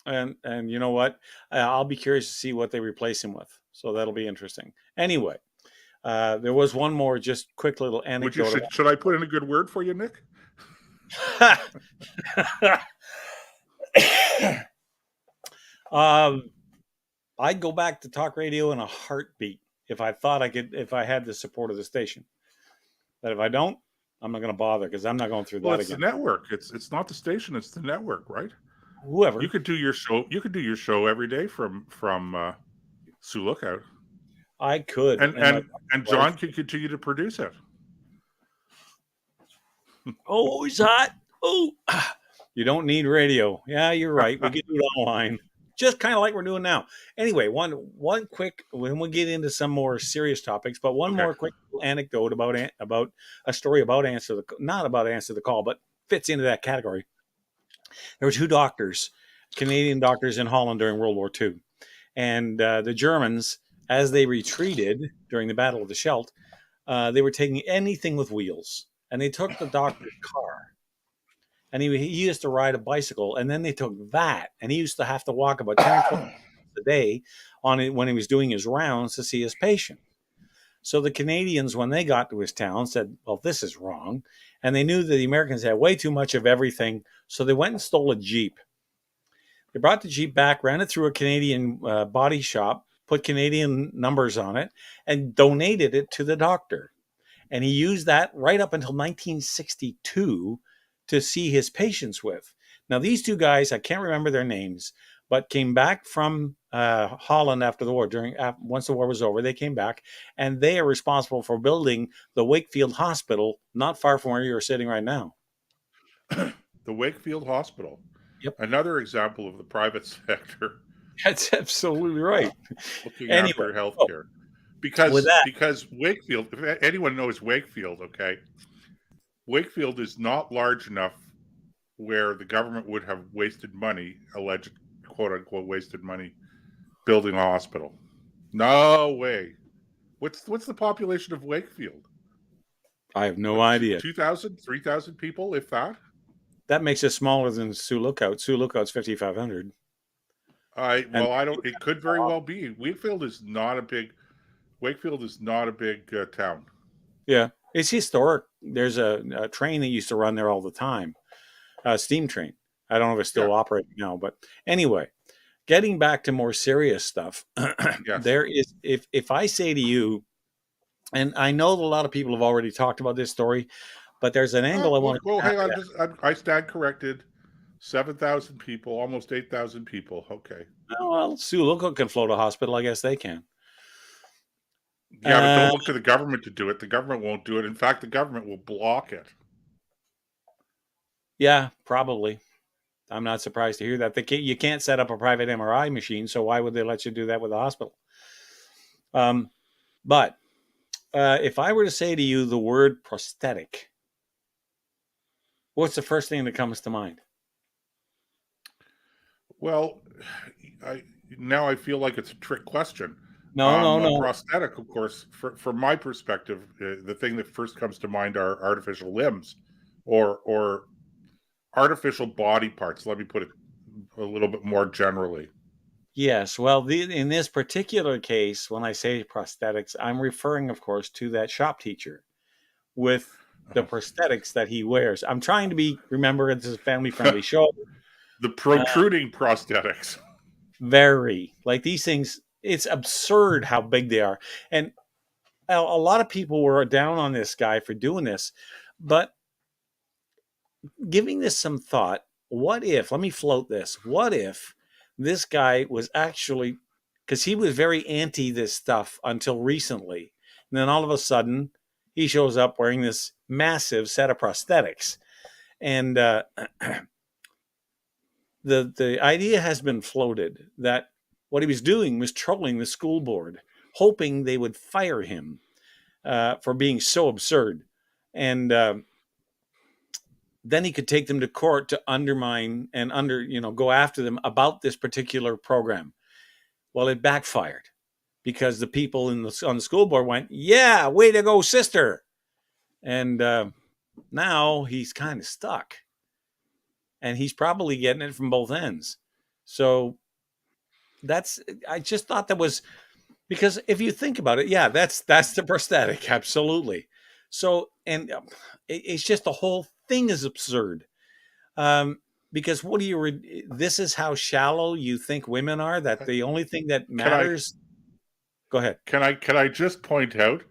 and you know what? I'll be curious to see what they replace him with. So that'll be interesting. Anyway, there was one more just quick little anecdote. Should I put in a good word for you, Nick? I'd go back to talk radio in a heartbeat if I thought I could, if I had the support of the station. But if I don't, I'm not going to bother because I'm not going through that again. It's the network. It's not the station. It's the network, right? Whoever. You could do your show. You could do your show every day from Sioux Lookout. I could, and John could continue to produce it. Oh, it's hot. Oh, you don't need radio. Yeah, you're right. We can do it online, just kind of like we're doing now. Anyway, one quick. When we get into some more serious topics, but one more quick anecdote about a story about not about Answer the Call, but fits into that category. There were two doctors, Canadian doctors in Holland during World War II, and the Germans, as they retreated during the Battle of the Scheldt, they were taking anything with wheels. And they took the doctor's car, and he used to ride a bicycle, and then they took that, and he used to have to walk about 10 or 12 minutes a day on it when he was doing his rounds to see his patient. So the Canadians, when they got to his town, said, well, this is wrong. And they knew that the Americans had way too much of everything, so they went and stole a Jeep. They brought the Jeep back, ran it through a Canadian body shop, put Canadian numbers on it, and donated it to the doctor. And he used that right up until 1962 to see his patients with. Now, these two guys, I can't remember their names, but came back from Holland after the war. Once the war was over, they came back, and they are responsible for building the Wakefield Hospital, not far from where you're sitting right now. The Wakefield Hospital. Yep. Another example of the private sector. That's absolutely right. Looking after healthcare. Because Wakefield, if anyone knows Wakefield, okay, Wakefield is not large enough where the government would have wasted money, alleged quote unquote wasted money, building a hospital. No way. What's the population of Wakefield? I have no idea. 2,000, 3,000 people, if that. That makes it smaller than Sioux Lookout. Sioux Lookout's 5,500. It could very well be. Wakefield is not a big town. Yeah, it's historic. There's a train that used to run there all the time, a steam train. I don't know if it's still operating now, but anyway, getting back to more serious stuff. Yes. There is, if I say to you, and I know that a lot of people have already talked about this story, but there's an angle I want to. Well, hang on, I stand corrected. 7,000 people, almost 8,000 people. Okay. Well, Sioux Lookout can float a hospital. I guess they can. Yeah, but don't look to the government to do it. The government won't do it. In fact, the government will block it. Yeah, probably. I'm not surprised to hear that. You can't set up a private MRI machine, so why would they let you do that with a hospital? But if I were to say to you the word prosthetic, what's the first thing that comes to mind? Well, I feel like it's a trick question. No. Prosthetic, of course, from my perspective, the thing that first comes to mind are artificial limbs or artificial body parts. Let me put it a little bit more generally. Yes. Well, in this particular case, when I say prosthetics, I'm referring, of course, to that shop teacher with the prosthetics that he wears. I'm trying to remember it's a family-friendly show. The protruding prosthetics. Very. Like these things, it's absurd how big they are. And a lot of people were down on this guy for doing this. But giving this some thought, what if, let me float this, what if this guy was actually, because he was very anti this stuff until recently. And then all of a sudden, he shows up wearing this massive set of prosthetics. And the idea has been floated that what he was doing was trolling the school board, hoping they would fire him for being so absurd. And then he could take them to court to undermine and go after them about this particular program. Well, it backfired because the people on the school board went, "Yeah, way to go, sister." And now he's kind of stuck, and he's probably getting it from both ends. So I just thought that was, because if you think about it, yeah, that's the prosthetic, absolutely. So, and it's just the whole thing is absurd. Because this is how shallow you think women are, that the only thing that matters. Go ahead. Can I just point out,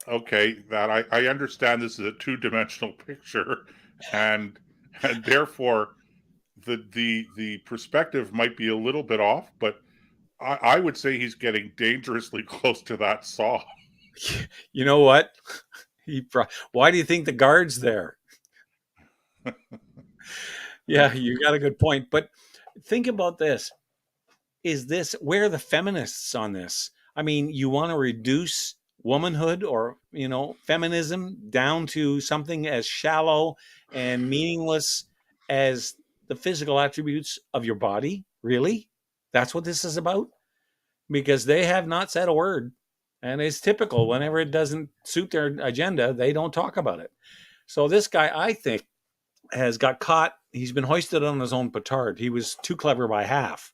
okay, that I understand this is a two-dimensional picture, and therefore the perspective might be a little bit off, but I would say he's getting dangerously close to that saw. You know what? Why do you think the guard's there? Yeah, you got a good point. But think about this. Where are the feminists on this? I mean, you want to reduce womanhood or, feminism down to something as shallow and meaningless as the physical attributes of your body? Really? That's what this is about? Because they have not said a word. And it's typical. Whenever it doesn't suit their agenda, they don't talk about it. So this guy, I think, has got caught. He's been hoisted on his own petard. He was too clever by half.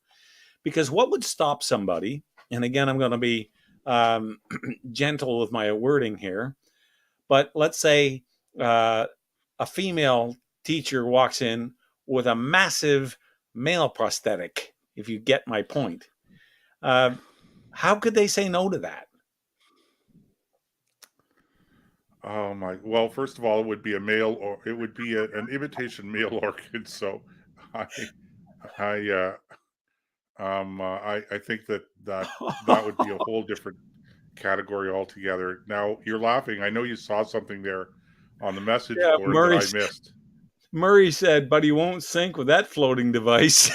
Because what would stop somebody, and again, I'm going to be gentle with my wording here, but let's say a female teacher walks in with a massive male prosthetic, if you get my point. How could they say no to that? Oh my! Well, first of all, it would be an imitation male orchid. So, I think that would be a whole different category altogether. Now you're laughing. I know you saw something there on the message board that I missed. Murray said, "But he won't sync with that floating device."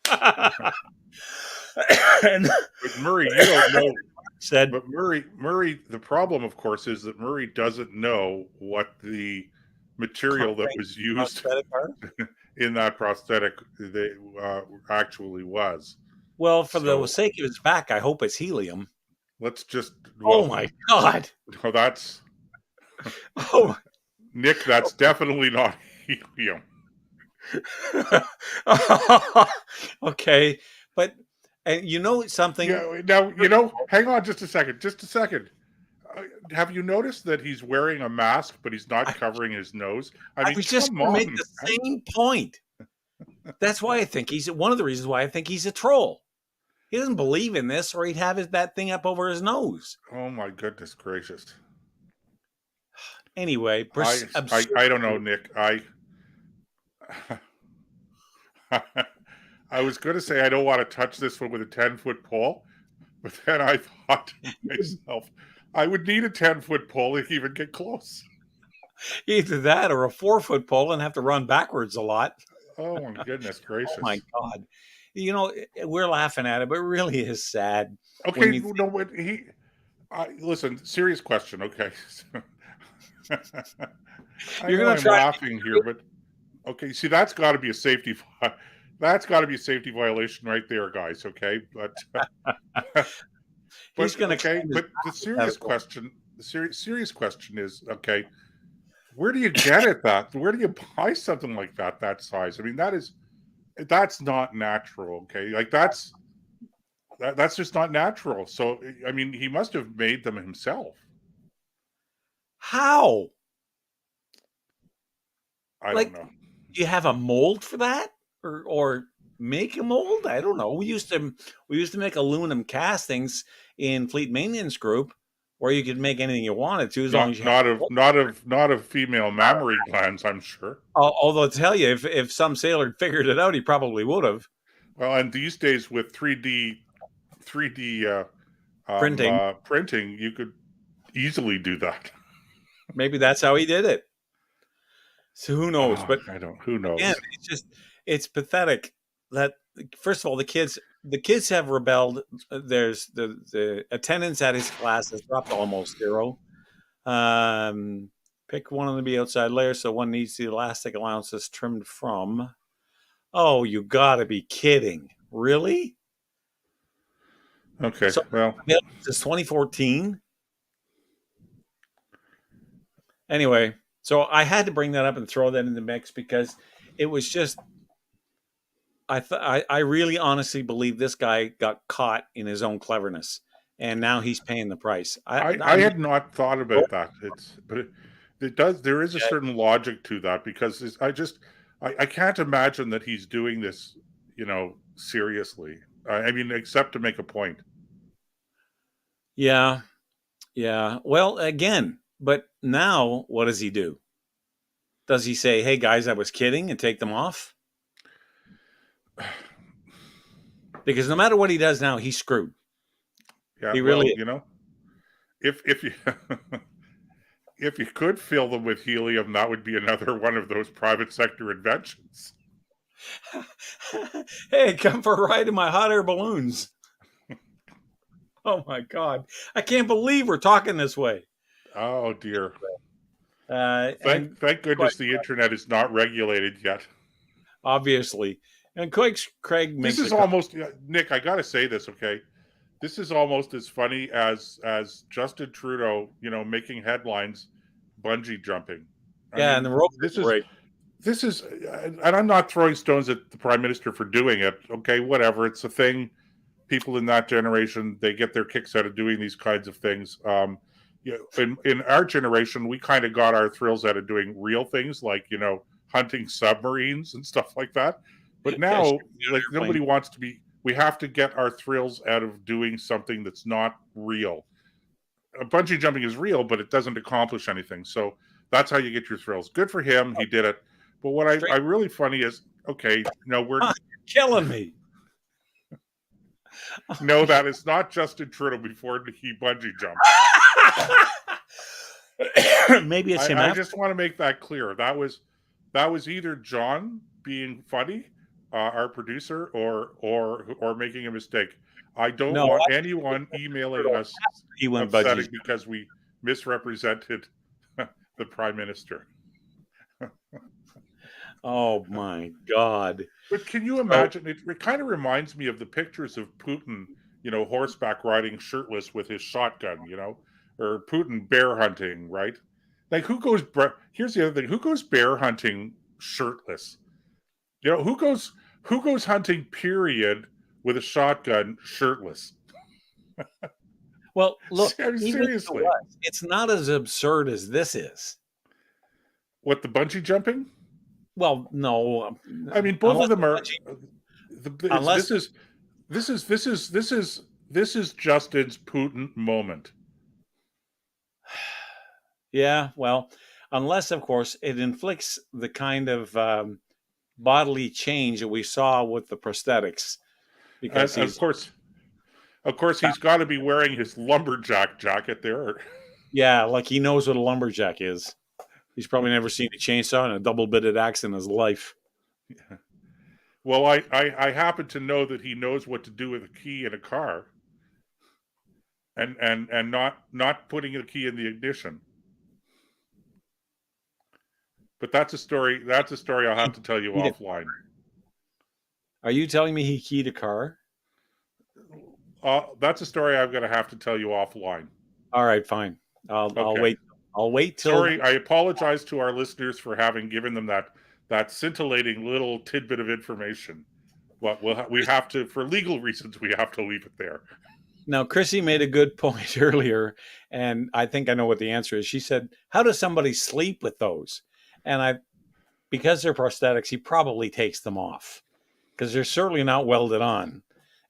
But Murray, you don't know. But Murray, the problem, of course, is that Murray doesn't know what the material that was used in that prosthetic actually was. Well, for the sake of his back, I hope it's helium. Let's just. Oh my God! No, that's. Oh, Nick, that's definitely not helium. Okay, but. And you know something? Yeah, now, hang on just a second. Have you noticed that he's wearing a mask, but he's not covering his nose? I was just going to make the same point. That's why I think one of the reasons why I think he's a troll. He doesn't believe in this, or he'd have that thing up over his nose. Oh, my goodness gracious. Anyway, I don't know, Nick. I was going to say I don't want to touch this one with a 10-foot pole, but then I thought to myself, I would need a 10-foot pole to even get close. Either that or a 4-foot pole and have to run backwards a lot. Oh, my goodness gracious. Oh, my God. We're laughing at it, but it really is sad. Okay, listen, serious question, okay? You're going to try laughing here, but okay, see, that's got to be a safety violation right there, guys. Okay, but he's going to. Okay, but the serious question is, okay, where do you get it? Where do you buy something like that size? I mean, that's not natural. Okay, like that's just not natural. So, I mean, he must have made them himself. How? I don't know. Do you have a mold for that? Or make a mold? I don't know. We used to make aluminum castings in Fleet Maintenance Group, or you could make anything you wanted to as long as you Not of female mammary glands, I'm sure. Although I'll tell you, if some sailor had figured it out, he probably would have. Well, and these days with 3D printing, you could easily do that. Maybe that's how he did it. So who knows? But who knows? Again, it's pathetic that, first of all, the kids have rebelled. There's the attendance at his class has dropped to almost zero. Pick one of the be outside layers, so one needs the elastic allowances trimmed from. Oh, you gotta be kidding. Really? Okay, So, well. It's 2014. Anyway, so I had to bring that up and throw that in the mix because it was just, I really honestly believe this guy got caught in his own cleverness, and now he's paying the price. I had not thought about that. It does. There is a certain logic to that because I can't imagine that he's doing this, seriously. I mean, except to make a point. Yeah. Well, again, but now what does he do? Does he say, "Hey guys, I was kidding," and take them off? Because no matter what he does now, he's screwed. Yeah, he really, if you if you could fill them with helium, that would be another one of those private sector inventions. Hey, come for a ride in my hot air balloons. Oh my God. I can't believe we're talking this way. Oh dear. Thank goodness the internet is not regulated yet. Obviously. And Craig makes this is almost, Nick, I got to say this, okay? This is almost as funny as Justin Trudeau, making headlines, bungee jumping. And the rope break. This is, and I'm not throwing stones at the Prime Minister for doing it. Okay, whatever. It's a thing. People in that generation, they get their kicks out of doing these kinds of things. In our generation, we kind of got our thrills out of doing real things like, hunting submarines and stuff like that. But now, nobody wants to be. We have to get our thrills out of doing something that's not real. Bungee jumping is real, but it doesn't accomplish anything. So that's how you get your thrills. Good for him. He did it. But what I really funny is, okay, we're killing me. No, that is not Justin Trudeau before he bungee jumped. Maybe it's him. I just want to make that clear. That was either John being funny, our producer, or making a mistake. I don't want anyone emailing us upsetting because we misrepresented the Prime Minister. Oh my God. But can you imagine, it kind of reminds me of the pictures of Putin, horseback riding shirtless with his shotgun, or Putin bear hunting, right? Like here's the other thing, who goes bear hunting shirtless? Who goes hunting period with a shotgun shirtless? Well, look, seriously, it's not as absurd as this is. What, the bungee jumping? Well, no. I mean, both of them are. This is Justin's Putin moment. Yeah, well, unless of course it inflicts the kind of bodily change that we saw with the prosthetics, because of course he's got to be wearing his lumberjack jacket there. Yeah, like he knows what a lumberjack is. He's probably never seen a chainsaw and a double-bitted axe in his life. Yeah. Well, I happen to know that he knows what to do with a key in a car, and not putting a key in the ignition. But that's a story. That's a story I'll have to tell you offline. Are you telling me he keyed a car? That's a story I'm going to have to tell you offline. All right, fine. I'll wait. I'll wait till. Sorry, I apologize to our listeners for having given them that scintillating little tidbit of information. But we have to, for legal reasons, we have to leave it there. Now, Chrissy made a good point earlier, and I think I know what the answer is. She said, "How does somebody sleep with those?" And because they're prosthetics, he probably takes them off because they're certainly not welded on.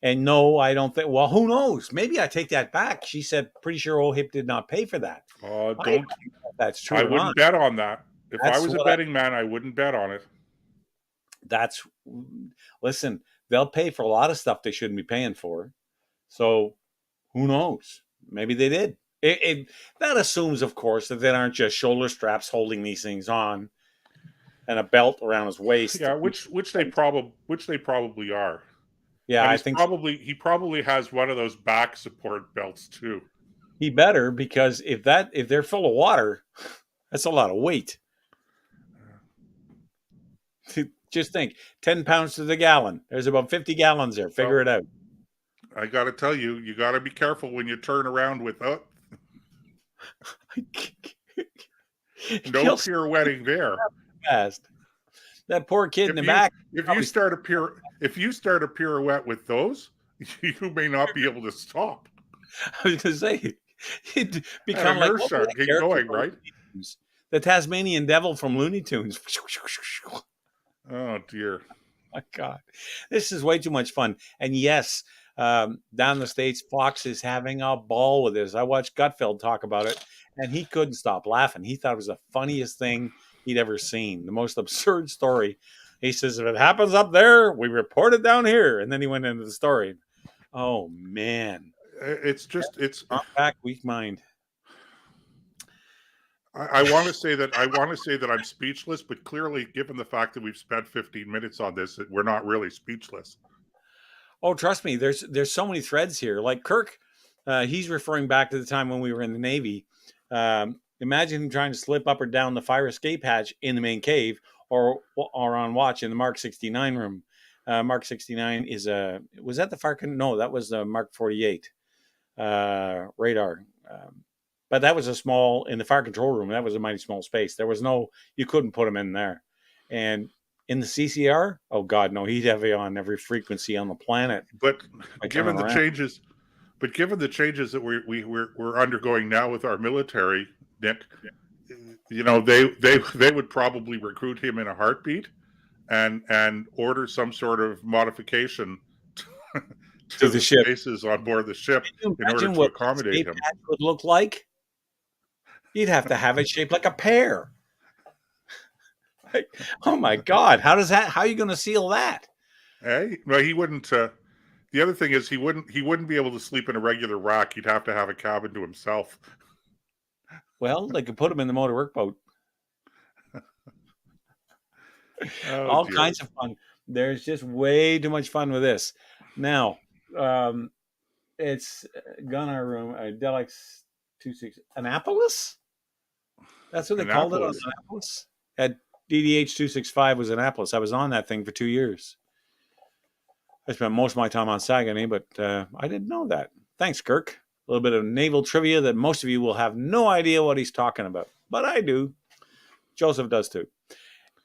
And no, I don't think. Well, who knows? Maybe I take that back. She said, pretty sure OHIP did not pay for that. I don't Don't. know if that's true I or not. wouldn't bet on that. If I That's was a what betting man, I wouldn't bet on it. that's listen, they'll pay for a lot of stuff they shouldn't be paying for. So who knows? Maybe they did. That assumes, of course, that they aren't just shoulder straps holding these things on and a belt around his waist. Yeah, which they probably are. Yeah, And I think so. he probably has one of those back support belts too. He better, because if they're full of water, that's a lot of weight. Just think, 10 pounds to the gallon. There's about 50 gallons there. Figure it out. I got to tell you, you got to be careful when you turn around with no pirouetting there. Fast. That poor kid in the back. If you start a pirouette with those, you may not be able to stop. I was going to say, he'd become like keep going, right? The Tasmanian Devil from Looney Tunes. Oh dear! My God, this is way too much fun. And yes, down in the States, Fox is having a ball with this. I watched Gutfeld talk about it, and he couldn't stop laughing. He thought it was the funniest thing he'd ever seen. The most absurd story. He says, if it happens up there, we report it down here. And then he went into the story. Oh man, it's back, weak mind. I want to say that I'm speechless, but clearly, given the fact that we've spent 15 minutes on this, we're not really speechless. Oh, trust me, there's so many threads here. Like Kirk, he's referring back to the time when we were in the Navy. Imagine him trying to slip up or down the fire escape hatch in the main cave, or on watch in the Mark 69 room. Mark 69 was that the fire? No, that was the Mark 48 radar. But that was in the fire control room, that was a mighty small space. You couldn't put him in there. And in the CCR, oh God, no, he'd have you on every frequency on the planet. But given the changes that we're undergoing now with our military, Nick, they would probably recruit him in a heartbeat and order some sort of modification to the spaces on board the ship in order to accommodate him. Would look like? You'd have to have it shaped like a pear. Like, oh my God, how are you going to seal that? Hey, well, he wouldn't. The other thing is he wouldn't be able to sleep in a regular rack. He'd have to have a cabin to himself. Well, they could put him in the motor workboat. All kinds of fun. There's just way too much fun with this. Now, it's Gunnar Room, Delex 26 Annapolis. That's what they called it on Annapolis. At DDH 265 was Annapolis. I was on that thing for 2 years. I spent most of my time on Saguenay, but I didn't know that. Thanks, Kirk. A little bit of naval trivia that most of you will have no idea what he's talking about, but I do. Joseph does too.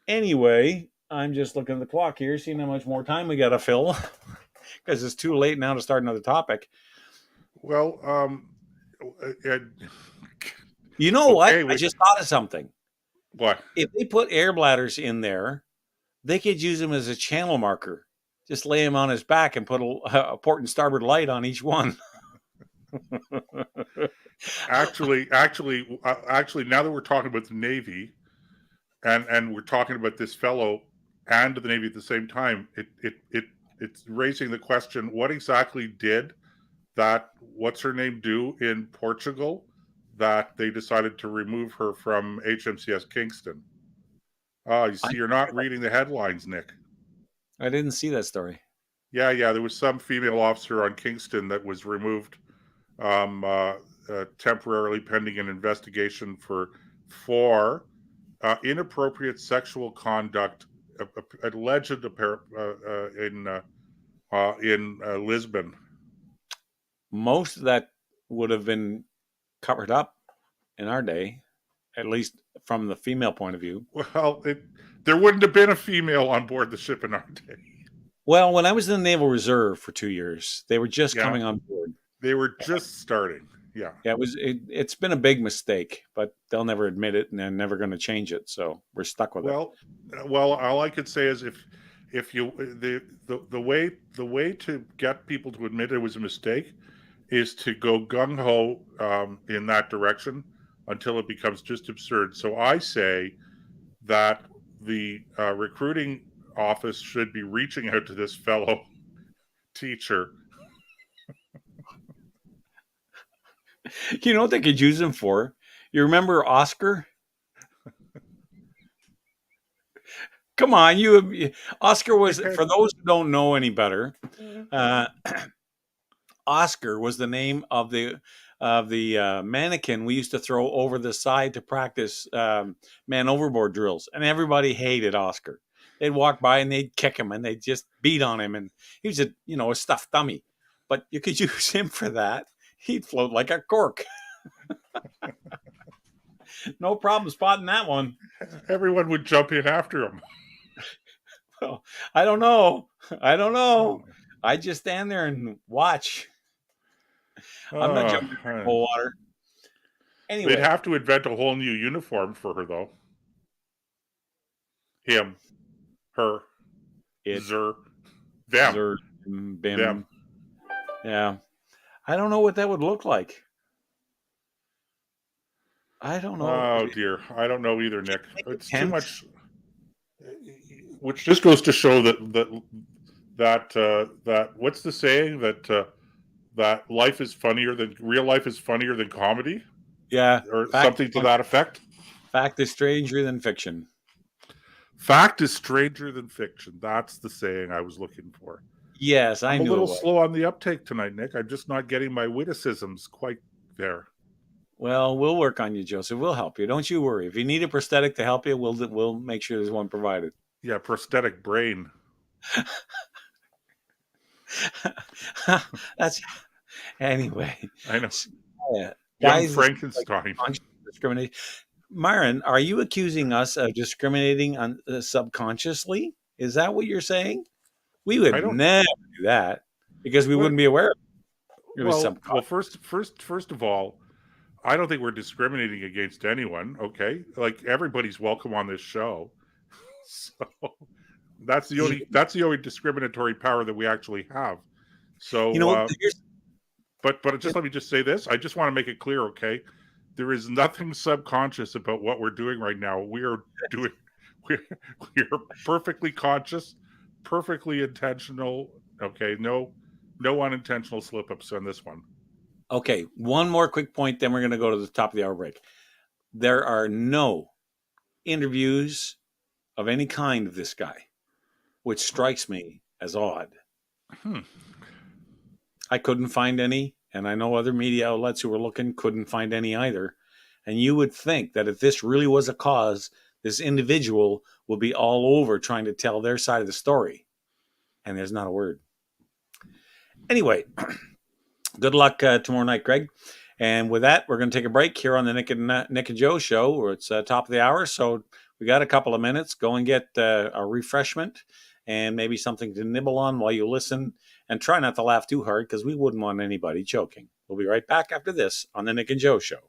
Anyway, I'm just looking at the clock here, seeing how much more time we got to fill, because it's too late now to start another topic. Well, you know what? I just thought of something. What? If they put air bladders in there, they could use them as a channel marker. Just lay him on his back and put a port and starboard light on each one. Actually, now that we're talking about the Navy, and we're talking about this fellow and the Navy at the same time, it's raising the question: what exactly did that what's her name do in Portugal that they decided to remove her from HMCS Kingston? You see, you're not reading the headlines, Nick. I didn't see that story. Yeah. There was some female officer on Kingston that was removed temporarily pending an investigation for inappropriate sexual conduct alleged in Lisbon. Most of that would have been covered up in our day, at least from the female point of view. Well, there wouldn't have been a female on board the ship in our day. Well, when I was in the Naval Reserve for 2 years, they were just coming on board. They were just starting. Yeah. It's been a big mistake, but they'll never admit it, and they're never going to change it. So we're stuck with it. Well, all I could say is if you the way to get people to admit it was a mistake is to go gung ho in that direction until it becomes just absurd. So I say that the recruiting office should be reaching out to this fellow teacher. You know what they could use him for? You remember Oscar? Come on, Oscar was, for those who don't know any better, Oscar was the name of the mannequin we used to throw over the side to practice man overboard drills, and everybody hated Oscar. They'd walk by and they'd kick him and they'd just beat on him, and he was a stuffed dummy. But you could use him for that. He'd float like a cork. No problem spotting that one. Everyone would jump in after him. Well, I don't know. I just stand there and watch. I'm not jumping in cold water. Anyway, they'd have to invent a whole new uniform for her, though. Him, her, zer, them. Zer, bim. Them. Yeah. I don't know what that would look like. I don't know. Oh, dear. I don't know either, Nick. It's too much. Which just goes to show that what's the saying that real life is funnier than comedy? Yeah, or something to that effect. Fact is stranger than fiction. Fact is stranger than fiction. That's the saying I was looking for. Yes, I'm a little slow on the uptake tonight, Nick. I'm just not getting my witticisms quite there. Well, we'll work on you, Joseph. We'll help you. Don't you worry. If you need a prosthetic to help you, we'll make sure there's one provided. Yeah, prosthetic brain. That's anyway. I know. Yeah. Young Frankenstein. Discrimination. Myron, are you accusing us of discriminating on subconsciously? Is that what you're saying? We would never do that because we wouldn't be aware of it. Well, first of all, I don't think we're discriminating against anyone. Okay, like everybody's welcome on this show. So that's the only discriminatory power that we actually have. So but just let me just say this. I just want to make it clear, okay? There is nothing subconscious about what we're doing right now. We're perfectly conscious, perfectly intentional. Okay, no unintentional slip-ups on this one. Okay, one more quick point, then we're going to go to the top of the hour break. There are no interviews of any kind of this guy, which strikes me as odd. I couldn't find any, and I know other media outlets who were looking couldn't find any either. And you would think that if this really was a cause, this individual will be all over trying to tell their side of the story. And there's not a word. Anyway, good luck tomorrow night, Greg. And with that, we're going to take a break here on the Nick and Joe show, where it's top of the hour. So we got a couple of minutes. Go and get a refreshment and maybe something to nibble on while you listen. And try not to laugh too hard because we wouldn't want anybody choking. We'll be right back after this on the Nick and Joe show.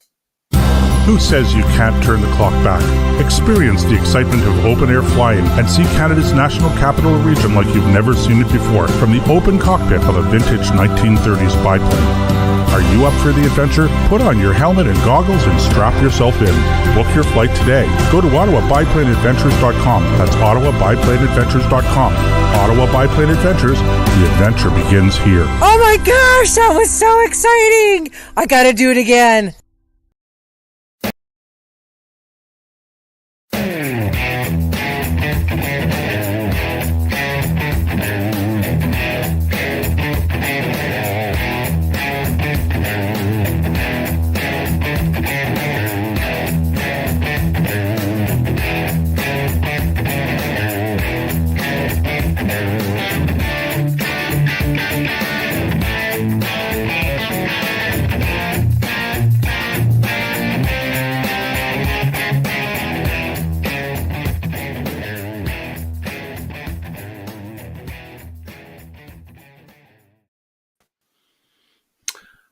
Who says you can't turn the clock back? Experience the excitement of open-air flying and see Canada's National Capital Region like you've never seen it before from the open cockpit of a vintage 1930s biplane. Are you up for the adventure? Put on your helmet and goggles and strap yourself in. Book your flight today. Go to OttawaBiplaneAdventures.com. That's OttawaBiplaneAdventures.com. Ottawa Biplane Adventures. The adventure begins here. Oh my gosh, that was so exciting! I gotta do it again.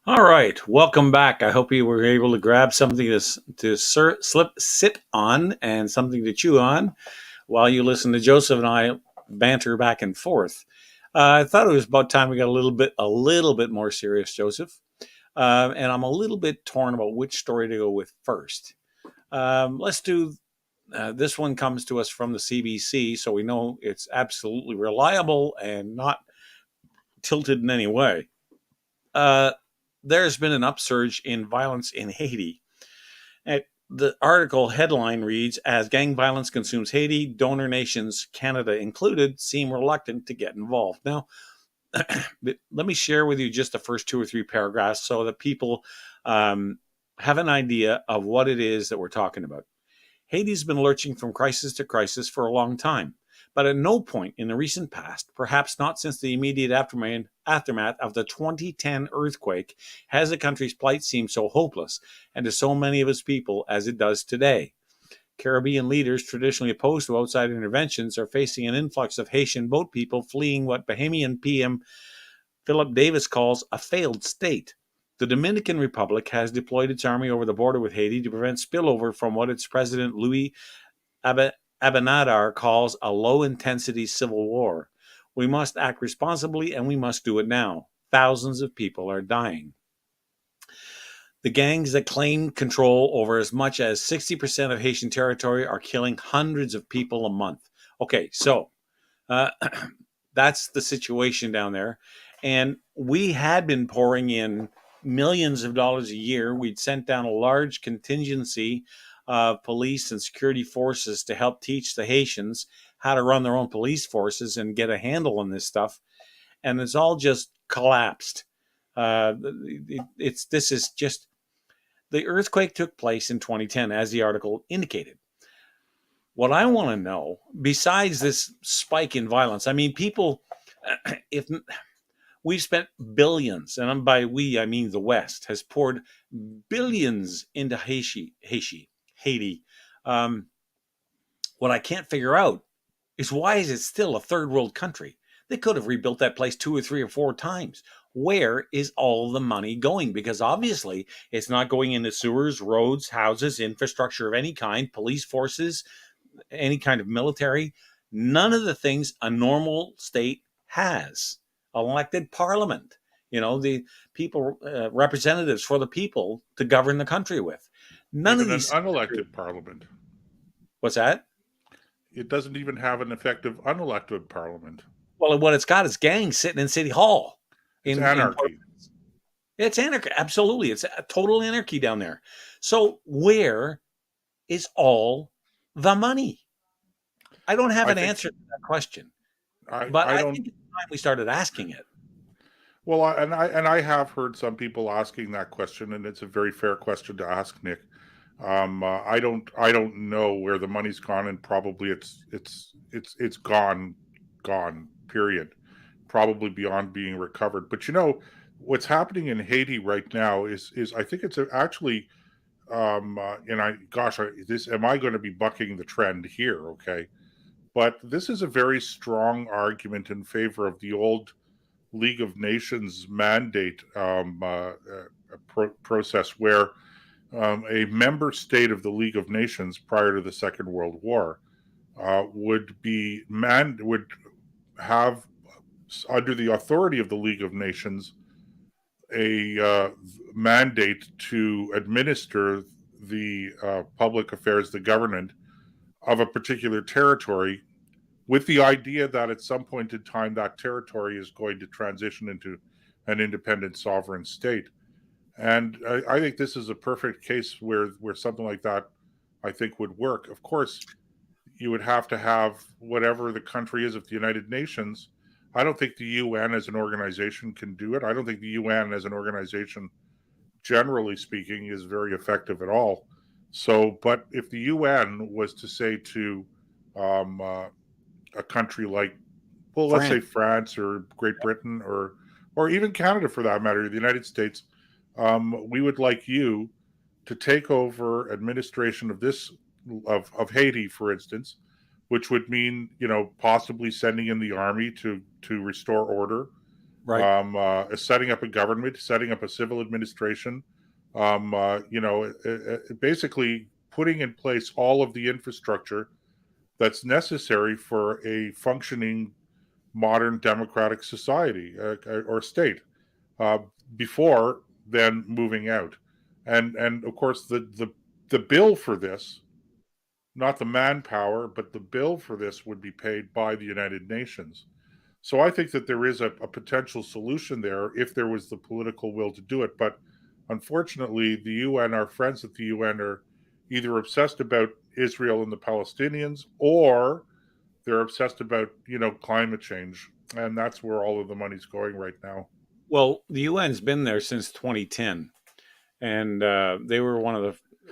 All right, welcome back. I hope you were able to grab something to sit on and something to chew on while you listen to Joseph and I banter back and forth. I thought it was about time we got a little bit more serious, Joseph. And I'm a little bit torn about which story to go with first. Let's do this one. Comes to us from the CBC, so we know it's absolutely reliable and not tilted in any way. There's been an upsurge in violence in Haiti. The article headline reads, as gang violence consumes Haiti, donor nations, Canada included, seem reluctant to get involved. Now, let me share with you just the first 2 or 3 paragraphs so that people have an idea of what it is that we're talking about. Haiti's been lurching from crisis to crisis for a long time, but at no point in the recent past, perhaps not since the immediate aftermath of the 2010 earthquake, has the country's plight seemed so hopeless and to so many of its people as it does today. Caribbean leaders traditionally opposed to outside interventions are facing an influx of Haitian boat people fleeing what Bahamian PM Philip Davis calls a failed state. The Dominican Republic has deployed its army over the border with Haiti to prevent spillover from what its president Louis Abinader calls a low-intensity civil war. We must act responsibly, and we must do it now. Thousands of people are dying. The gangs that claim control over as much as 60% of Haitian territory are killing hundreds of people a month. Okay, so that's the situation down there. And we had been pouring in millions of dollars a year. We'd sent down a large contingency of police and security forces to help teach the Haitians how to run their own police forces and get a handle on this stuff. And it's all just collapsed. The earthquake took place in 2010, as the article indicated. What I want to know, besides this spike in violence, I mean, people, if we've spent billions, and by we, I mean the West, has poured billions into Haiti. What I can't figure out is why is it still a third world country? They could have rebuilt that place 2 or 3 or 4 times. Where is all the money going? Because obviously it's not going into sewers, roads, houses, infrastructure of any kind, police forces, any kind of military. None of the things a normal state has. Elected parliament, the people, representatives for the people to govern the country with. None even of these. An unelected parliament. What's that? It doesn't even have an effective unelected parliament. Well, what it's got is gangs sitting in City Hall. It's anarchy. It's anarchy. Absolutely. It's a total anarchy down there. So where is all the money? I don't have an answer to that question. I think it's time we started asking it. Well, I have heard some people asking that question, and it's a very fair question to ask, Nick. I don't know where the money's gone, and probably it's gone, period. Probably beyond being recovered. But what's happening in Haiti right now is I think it's actually, am I going to be bucking the trend here? Okay, but this is a very strong argument in favor of the old League of Nations mandate process, where a member state of the League of Nations prior to the Second World War would have, under the authority of the League of Nations, a mandate to administer the public affairs, the government of a particular territory, with the idea that at some point in time that territory is going to transition into an independent sovereign state. And I think this is a perfect case where something like that, I think, would work. Of course, you would have to have whatever the country is of the United Nations. I don't think the UN as an organization can do it. I don't think the UN as an organization, generally speaking, is very effective at all. So, but if the UN was to say to a country like, well, let's say France or Great Britain or even Canada for that matter, the United States, we would like you to take over administration of this of Haiti, for instance, which would mean possibly sending in the army to restore order, right? Setting up a government, setting up a civil administration, basically putting in place all of the infrastructure that's necessary for a functioning modern democratic society or state uh, before then moving out. And of course the bill for this, not the manpower, but the bill for this would be paid by the United Nations. So I think that there is a potential solution there if there was the political will to do it. But unfortunately, the UN, our friends at the UN, are either obsessed about Israel and the Palestinians, or they're obsessed about climate change, and that's where all of the money's going right now. Well, the UN's been there since 2010, and they were one of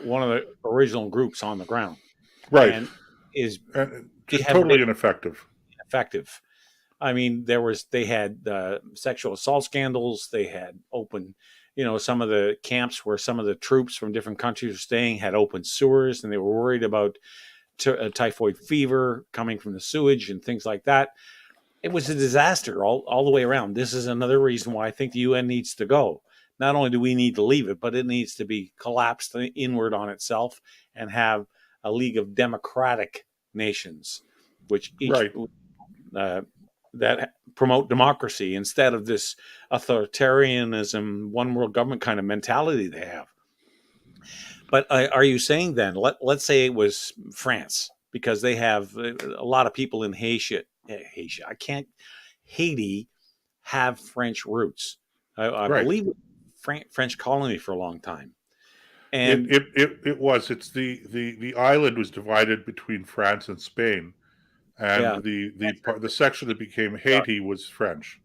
the original groups on the ground, Right, and is and they just have totally been ineffective. effective. I mean, they had sexual assault scandals. They had open, some of the camps where some of the troops from different countries were staying had open sewers, and they were worried about typhoid fever coming from the sewage and things like that. It was a disaster all the way around. This is another reason why I think the UN needs to go. Not only do we need to leave it, but it needs to be collapsed inward on itself and have a league of democratic nations, which each Right. That promote democracy instead of this authoritarianism, one world government kind of mentality they have. But are you saying then, let's say it was France, because they have a lot of people in Haiti. Haiti have French roots. I Right. believe French colony for a long time. And It was. It's the island was divided between France and Spain, and yeah, the section that became Haiti was French.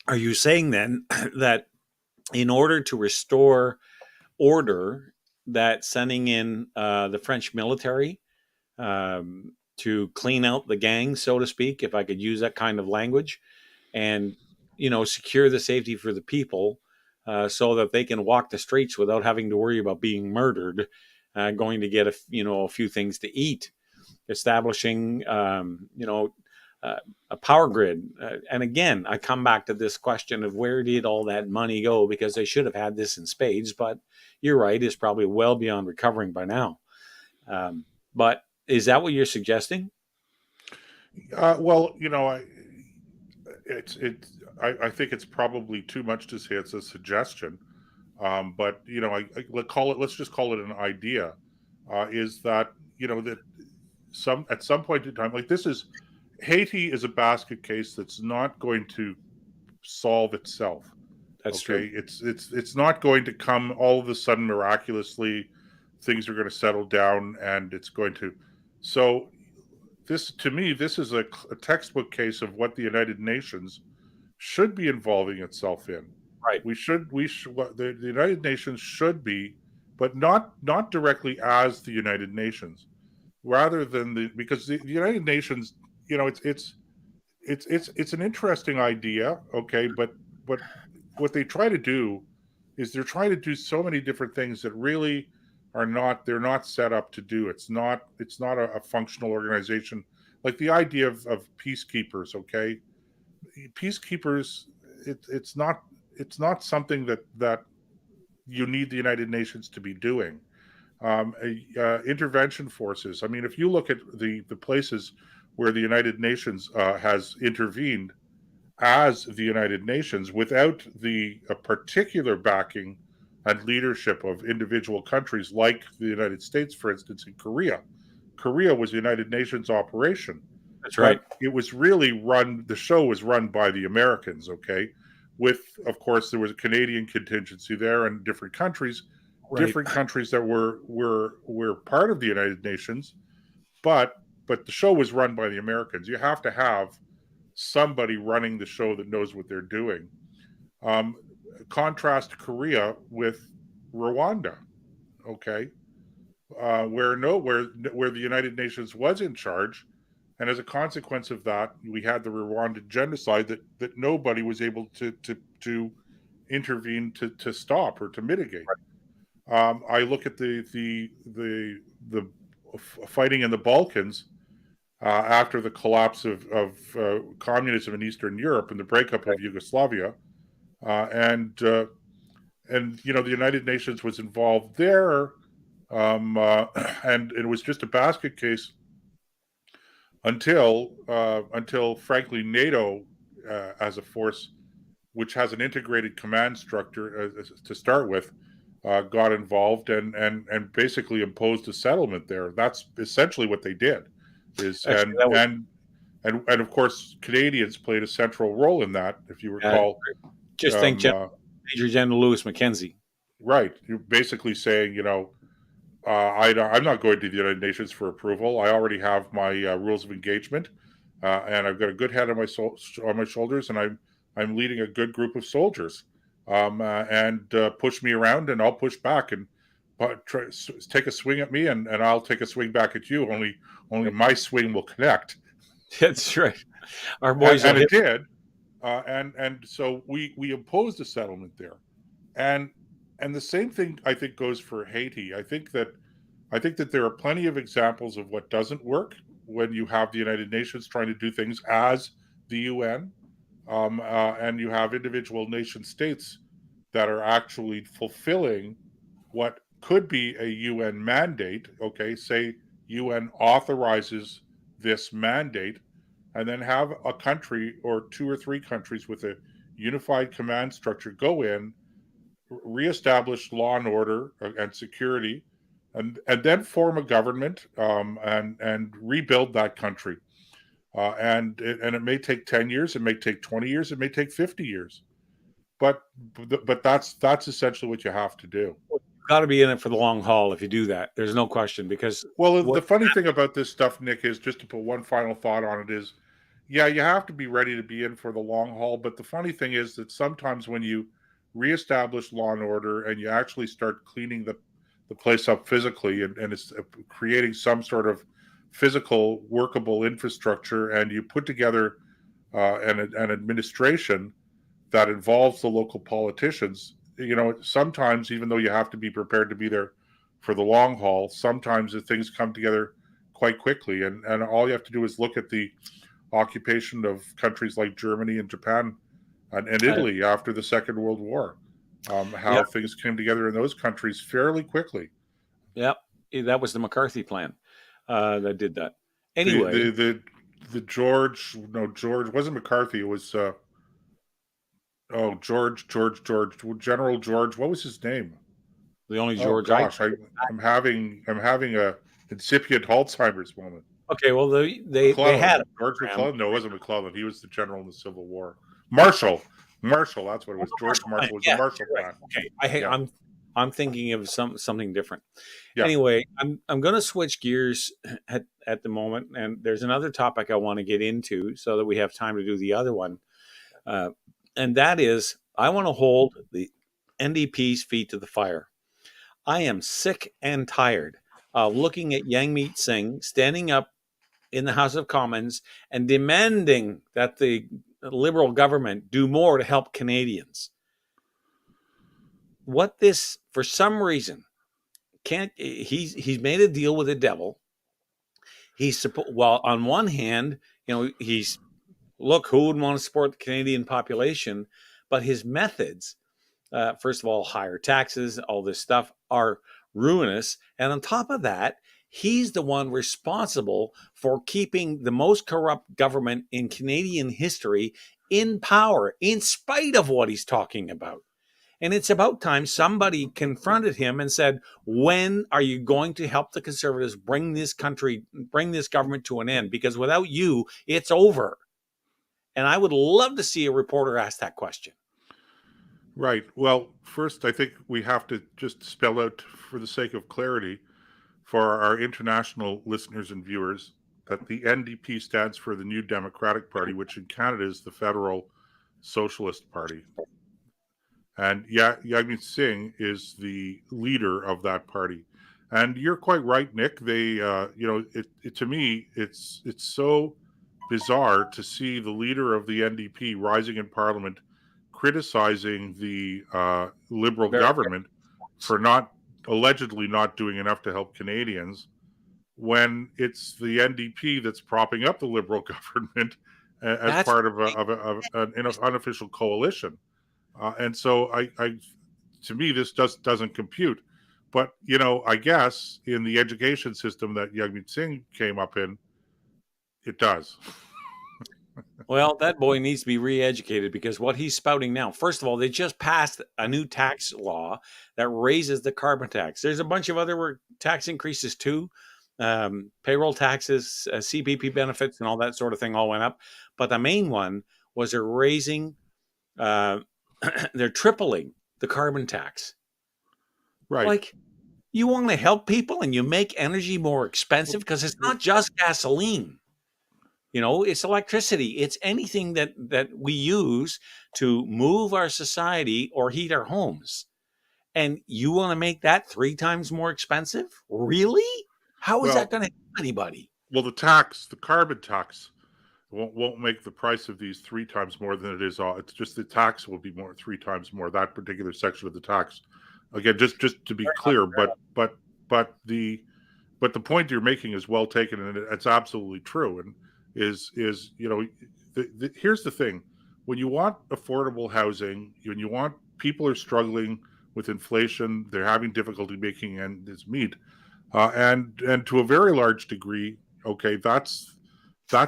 are you saying then that in order to restore order, that sending in the French military to clean out the gangs, so to speak, if I could use that kind of language, and secure the safety for the people, so that they can walk the streets without having to worry about being murdered, going to get a few things to eat, establishing a power grid. And again, I come back to this question of where did all that money go? Because they should have had this in spades, but you're right, it's probably well beyond recovering by now. But is that what you're suggesting? Well, I think it's probably too much to say it's a suggestion, but let's just call it an idea. Is that that at some point in time, like this is Haiti is a basket case that's not going to solve itself. That's Okay, true. it's not going to come all of a sudden miraculously. Things are going to settle down, and it's going to. So, this to me, this is a textbook case of what the United Nations should be involving itself in. Right. The United Nations should be, but not directly as the United Nations, rather than because the United Nations, it's an interesting idea, okay, but what they try to do is they're trying to do so many different things that really they're not set up to do. It's not a functional organization. Like the idea of peacekeepers, okay? Peacekeepers, it's not something that you need the United Nations to be doing. Intervention forces. I mean, if you look at the places where the United Nations has intervened as the United Nations without the particular backing and leadership of individual countries like the United States, for instance, in Korea. Korea was a United Nations operation. That's right. But it was really the show was run by the Americans, okay? With, of course, there was a Canadian contingency there and different countries, Right. different countries that were part of the United Nations, but the show was run by the Americans. You have to have somebody running the show that knows what they're doing. Contrast Korea with Rwanda, okay, where the United Nations was in charge, and as a consequence of that, we had the Rwandan genocide that nobody was able to intervene to stop or to mitigate. Right. I look at the fighting in the Balkans. After the collapse of communism in Eastern Europe and the breakup of Yugoslavia, and the United Nations was involved there and it was just a basket case until frankly NATO as a force which has an integrated command structure to start with got involved and basically imposed a settlement there. That's essentially what they did. And of course Canadians played a central role in that, if you recall. Just think Major General Louis Mackenzie. Right. You're basically saying, I'm not going to the United Nations for approval. I already have my rules of engagement, and I've got a good head on my shoulders, and I'm leading a good group of soldiers. And push me around, and I'll push back, and take a swing at me, and I'll take a swing back at you. Only my swing will connect. That's right. Our boys and it did. And so we imposed a settlement there, and the same thing I think goes for Haiti. I think that there are plenty of examples of what doesn't work when you have the United Nations trying to do things as the UN, and you have individual nation states that are actually fulfilling what could be a UN mandate. Okay, say UN authorizes this mandate, and then have a country or two or three countries with a unified command structure go in, reestablish law and order and security, and then form a government and rebuild that country. And it may take 10 years, it may take 20 years, it may take 50 years. But that's essentially what you have to do. You've got to be in it for the long haul if you do that. There's no question, because the funny thing about this stuff, Nick, is, just to put one final thought on it, is, yeah, you have to be ready to be in for the long haul. But the funny thing is that sometimes when you reestablish law and order and you actually start cleaning the place up physically, and it's creating some sort of physical workable infrastructure, and you put together an administration that involves the local politicians, sometimes, even though you have to be prepared to be there for the long haul, sometimes the things come together quite quickly. And all you have to do is look at the occupation of countries like Germany and Japan and Italy after the Second World War, how things came together in those countries fairly quickly. Yep, that was the McCarthy plan that did that. Anyway, the George wasn't McCarthy. It was George General George. What was his name? The only George. I'm having a incipient Alzheimer's moment. Okay, well they had George McClellan. No, it wasn't McClellan. He was the general in the Civil War. Marshall. That's what it was. George Marshall was the Marshall Plan. Okay, I'm thinking of something different. Yeah. Anyway, I'm going to switch gears at the moment, and there's another topic I want to get into so that we have time to do the other one, and that is, I want to hold the NDP's feet to the fire. I am sick and tired of looking at Jagmeet Singh standing up in the House of Commons and demanding that the Liberal government do more to help Canadians. For some reason, he's made a deal with the devil. On one hand, who wouldn't want to support the Canadian population, but his methods, first of all, higher taxes, all this stuff, are ruinous. And on top of that, he's the one responsible for keeping the most corrupt government in Canadian history in power, in spite of what he's talking about. And it's about time somebody confronted him and said, when are you going to help the Conservatives bring this government to an end? Because without you, it's over. And I would love to see a reporter ask that question. Right. Well, first, I think we have to just spell out, for the sake of clarity, for our international listeners and viewers, that the NDP stands for the New Democratic Party, which in Canada is the Federal Socialist Party. And Jagmeet Singh is the leader of that party. And you're quite right, Nick. They, to me, it's so bizarre to see the leader of the NDP rising in Parliament criticizing the Liberal government for allegedly not doing enough to help Canadians, when it's the NDP that's propping up the Liberal government as part of an unofficial coalition. And so to me, this doesn't compute. But, I guess in the education system that Jagmeet Singh came up in, it does. Well, that boy needs to be re-educated because what he's spouting now, first of all, they just passed a new tax law that raises the carbon tax. There's a bunch of other tax increases too. Payroll taxes, CPP benefits, and all that sort of thing all went up. But the main one was they're raising, they're tripling the carbon tax. Right. Like, you want to help people and you make energy more expensive because it's not just gasoline. It's electricity. It's anything that we use to move our society or heat our homes. And you want to make that 3 times more expensive? Really? How is that going to help anybody? Well, the carbon tax won't make the price of these 3 times more than it is. It's just the tax will be 3 times more, that particular section of the tax. Again, just to be clear, but the point you're making is well taken, and it's absolutely true. And here's the thing: when you want affordable housing, when you want people are struggling with inflation, they're having difficulty making ends meet, and to a very large degree, okay, that's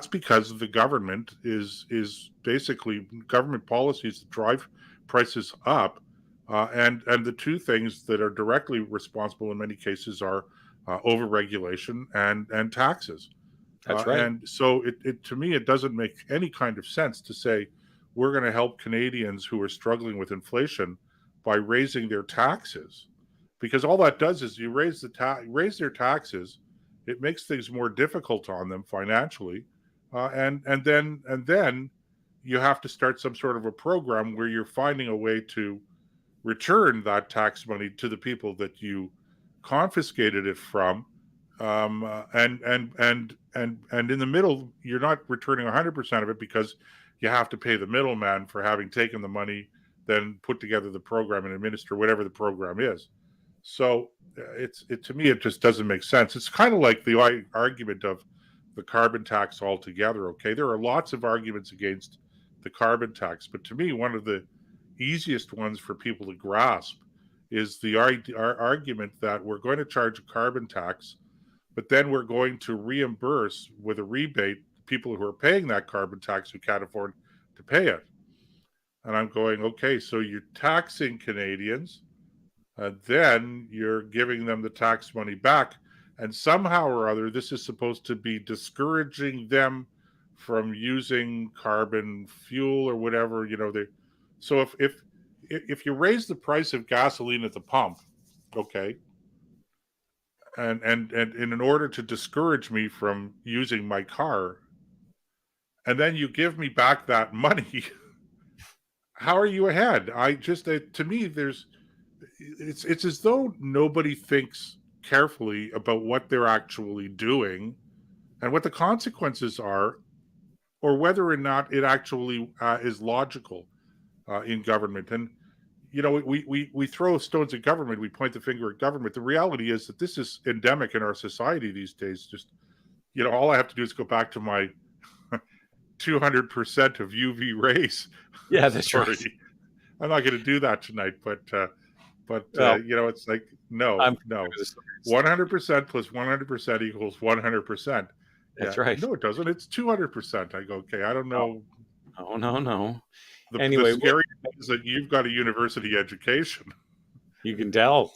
because the government is basically government policies that drive prices up, and the two things that are directly responsible in many cases are overregulation and taxes. That's right. And so it to me, it doesn't make any kind of sense to say we're going to help Canadians who are struggling with inflation by raising their taxes, because all that does is you raise their taxes. It makes things more difficult on them financially, and then you have to start some sort of a program where you're finding a way to return that tax money to the people that you confiscated it from. And in the middle, you're not returning 100% of it because you have to pay the middleman for having taken the money, then put together the program and administer whatever the program is. So to me, it just doesn't make sense. It's kind of like the argument of the carbon tax altogether. Okay, there are lots of arguments against the carbon tax, but to me, one of the easiest ones for people to grasp is the argument that we're going to charge a carbon tax, but then we're going to reimburse with a rebate people who are paying that carbon tax who can't afford to pay it. And I'm going, okay, so you're taxing Canadians, then you're giving them the tax money back, and somehow or other, this is supposed to be discouraging them from using carbon fuel or whatever. So if you raise the price of gasoline at the pump, okay, and in order to discourage me from using my car, and then you give me back that money, how are you ahead? To me, it's as though nobody thinks carefully about what they're actually doing and what the consequences are, or whether or not it actually is logical in government. And we throw stones at government, we point the finger at government. The reality is that this is endemic in our society these days. Just all I have to do is go back to my 200% of UV rays. Yeah, that's right. I'm not going to do that tonight, but it's like no. 100% plus 100% equals 100%. That's right. No, it doesn't. It's 200%. I go, okay, I don't know. No. The scary thing is that you've got a university education. You can tell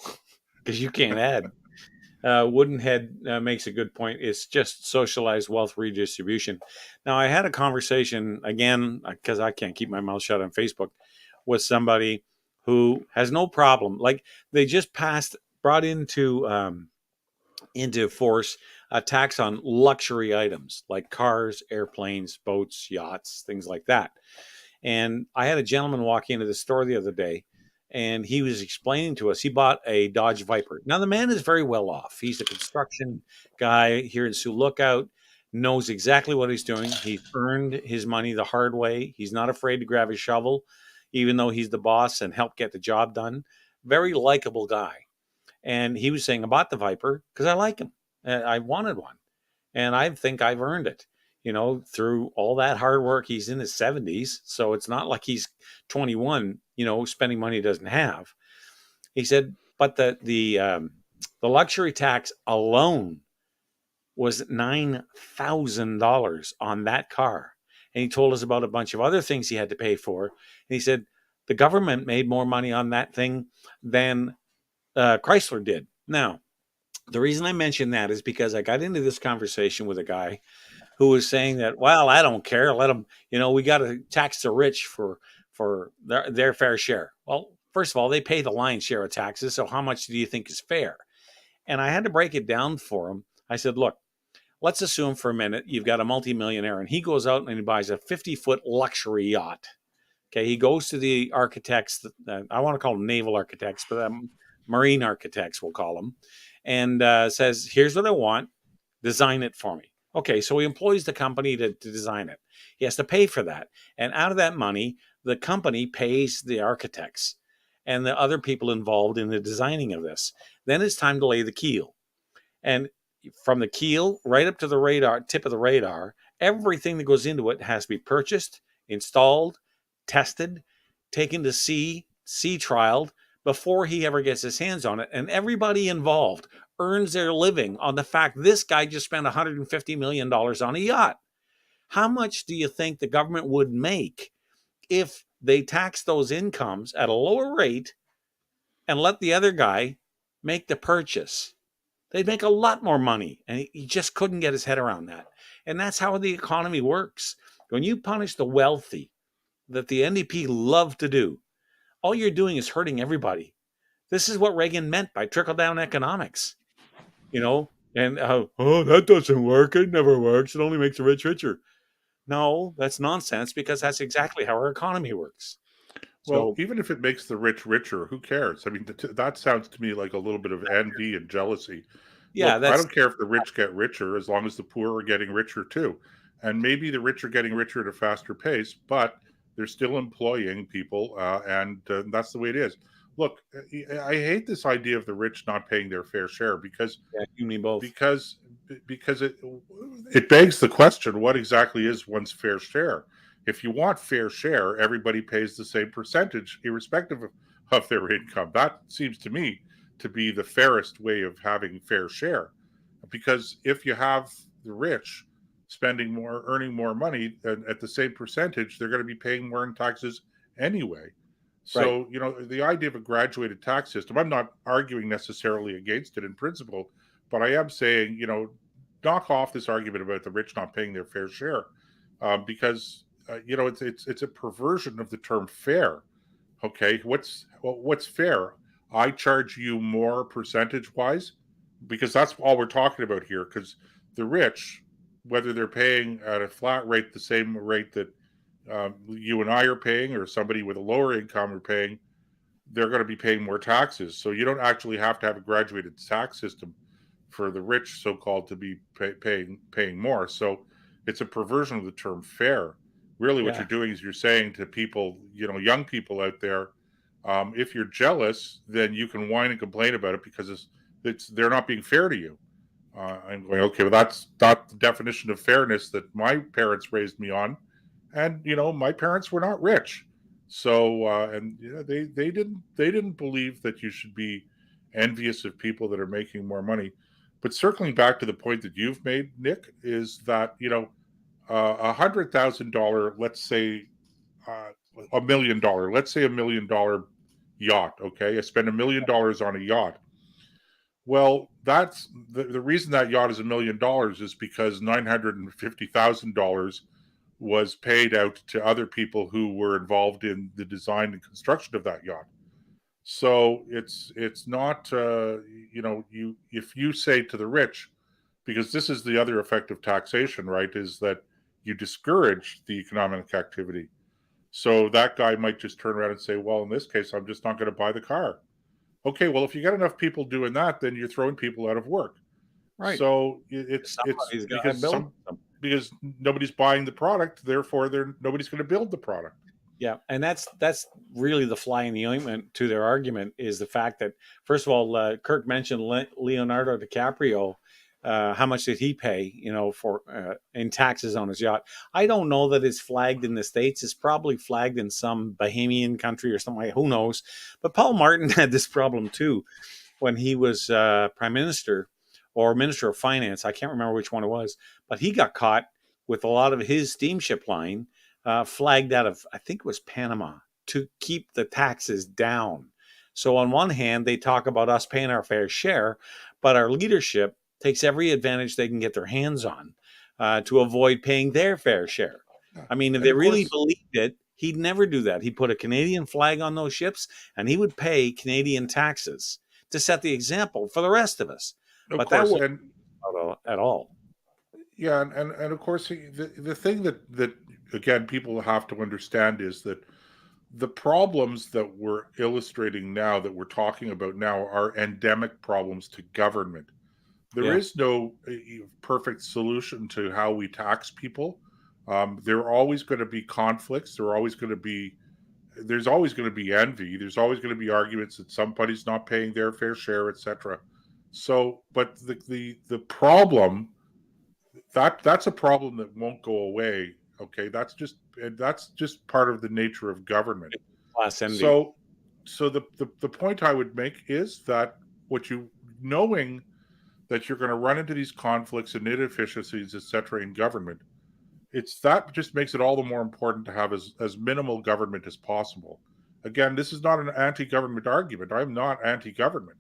because you can't add. Woodenhead makes a good point. It's just socialized wealth redistribution. Now, I had a conversation, again, because I can't keep my mouth shut on Facebook, with somebody who has no problem. Like, they just brought into force a tax on luxury items like cars, airplanes, boats, yachts, things like that. And I had a gentleman walk into the store the other day, and he was explaining to us, he bought a Dodge Viper. Now, the man is very well off. He's a construction guy here in Sioux Lookout, knows exactly what he's doing. He earned his money the hard way. He's not afraid to grab his shovel, even though he's the boss, and help get the job done. Very likable guy. And he was saying, I bought the Viper because I like him. I wanted one. And I think I've earned it, through all that hard work. He's in his 70s, so it's not like he's 21, spending money he doesn't have. He said, but the The luxury tax alone was $9,000 on that car. And he told us about a bunch of other things he had to pay for. And he said the government made more money on that thing than Chrysler did. Now, the reason I mention that is because I got into this conversation with a guy who was saying that, well, I don't care. Let them, we got to tax the rich for their fair share. Well, first of all, they pay the lion's share of taxes. So how much do you think is fair? And I had to break it down for him. I said, look, let's assume for a minute you've got a multimillionaire and he goes out and he buys a 50-foot luxury yacht. Okay, he goes to the architects, I want to call them naval architects, but marine architects we'll call them, and says, here's what I want, design it for me. Okay, so he employs the company to design it. He has to pay for that. And out of that money, the company pays the architects and the other people involved in the designing of this. Then it's time to lay the keel. And from the keel right up to the radar, tip of the radar, everything that goes into it has to be purchased, installed, tested, taken to sea trialed before he ever gets his hands on it. And everybody involved earns their living on the fact this guy just spent $150 million on a yacht. How much do you think the government would make if they tax those incomes at a lower rate and let the other guy make the purchase? They'd make a lot more money, and he just couldn't get his head around that. And that's how the economy works. When you punish the wealthy, that the NDP love to do, all you're doing is hurting everybody. This is what Reagan meant by trickle-down economics, and that doesn't work. It never works. It only makes the rich richer. No, that's nonsense, because that's exactly how our economy works. Well, even if it makes the rich richer, who cares? I mean, that sounds to me like a little bit of envy and jealousy. Yeah, Look, I don't care if the rich get richer as long as the poor are getting richer too. And maybe the rich are getting richer at a faster pace, but they're still employing people, and that's the way it is. Look, I hate this idea of the rich not paying their fair share because you mean both. Because it begs the question: what exactly is one's fair share? If you want fair share, everybody pays the same percentage, irrespective of their income. That seems to me to be the fairest way of having fair share. Because if you have the rich spending more, earning more money at the same percentage, they're going to be paying more in taxes anyway. So, right. The idea of a graduated tax system, I'm not arguing necessarily against it in principle, but I am saying, knock off this argument about the rich not paying their fair share, because it's a perversion of the term fair. Okay, what's fair? I charge you more percentage wise, because that's all we're talking about here. Because the rich, whether they're paying at a flat rate, the same rate that you and I are paying, or somebody with a lower income are paying, they're going to be paying more taxes. So you don't actually have to have a graduated tax system for the rich, so-called, to be paying more. So it's a perversion of the term fair. Really, what you're doing is you're saying to people, young people out there, if you're jealous, then you can whine and complain about it because they're not being fair to you. I'm going, okay, well, that's not the definition of fairness that my parents raised me on. And, my parents were not rich. So, they didn't believe that you should be envious of people that are making more money. But circling back to the point that you've made, Nick, is that, $100,000, let's say $1 million, let's say $1 million yacht. Okay. I spend $1 million on a yacht. Well, that's the reason that yacht is $1 million is because $950,000 was paid out to other people who were involved in the design and construction of that yacht. So it's not, if you say to the rich, because this is the other effect of taxation, right, is that you discourage the economic activity. So that guy might just turn around and say, well, in this case, I'm just not going to buy the car. Okay, well, if you got enough people doing that, then you're throwing people out of work. Right. So it's because nobody's buying the product, therefore nobody's going to build the product. Yeah, and that's really the fly in the ointment to their argument, is the fact that, first of all, Kirk mentioned Leonardo DiCaprio. How much did he pay, for in taxes on his yacht? I don't know that it's flagged in the States. It's probably flagged in some Bahamian country or something. Who knows? But Paul Martin had this problem too. when he was prime minister or minister of finance. I can't remember which one it was, but he got caught with a lot of his steamship line flagged out of, I think it was Panama, to keep the taxes down. So on one hand, they talk about us paying our fair share, but our leadership takes every advantage they can get their hands on to avoid paying their fair share. I mean, if they really believed it, he'd never do that. He'd put a Canadian flag on those ships, and he would pay Canadian taxes to set the example for the rest of us. But that wasn't at all. Yeah, and of course, the thing that again people have to understand is that the problems that we're illustrating now, that we're talking about now, are endemic problems to government. There is no perfect solution to how we tax people. There are always going to be conflicts. There's always going to be envy. There's always going to be arguments that somebody's not paying their fair share, etc. So, but the problem, that's a problem that won't go away. Okay, that's just part of the nature of government. So the point I would make is that knowing that you're going to run into these conflicts and inefficiencies, etc., in government, that just makes it all the more important to have as minimal government as possible. Again, this is not an anti-government argument. I'm not anti-government.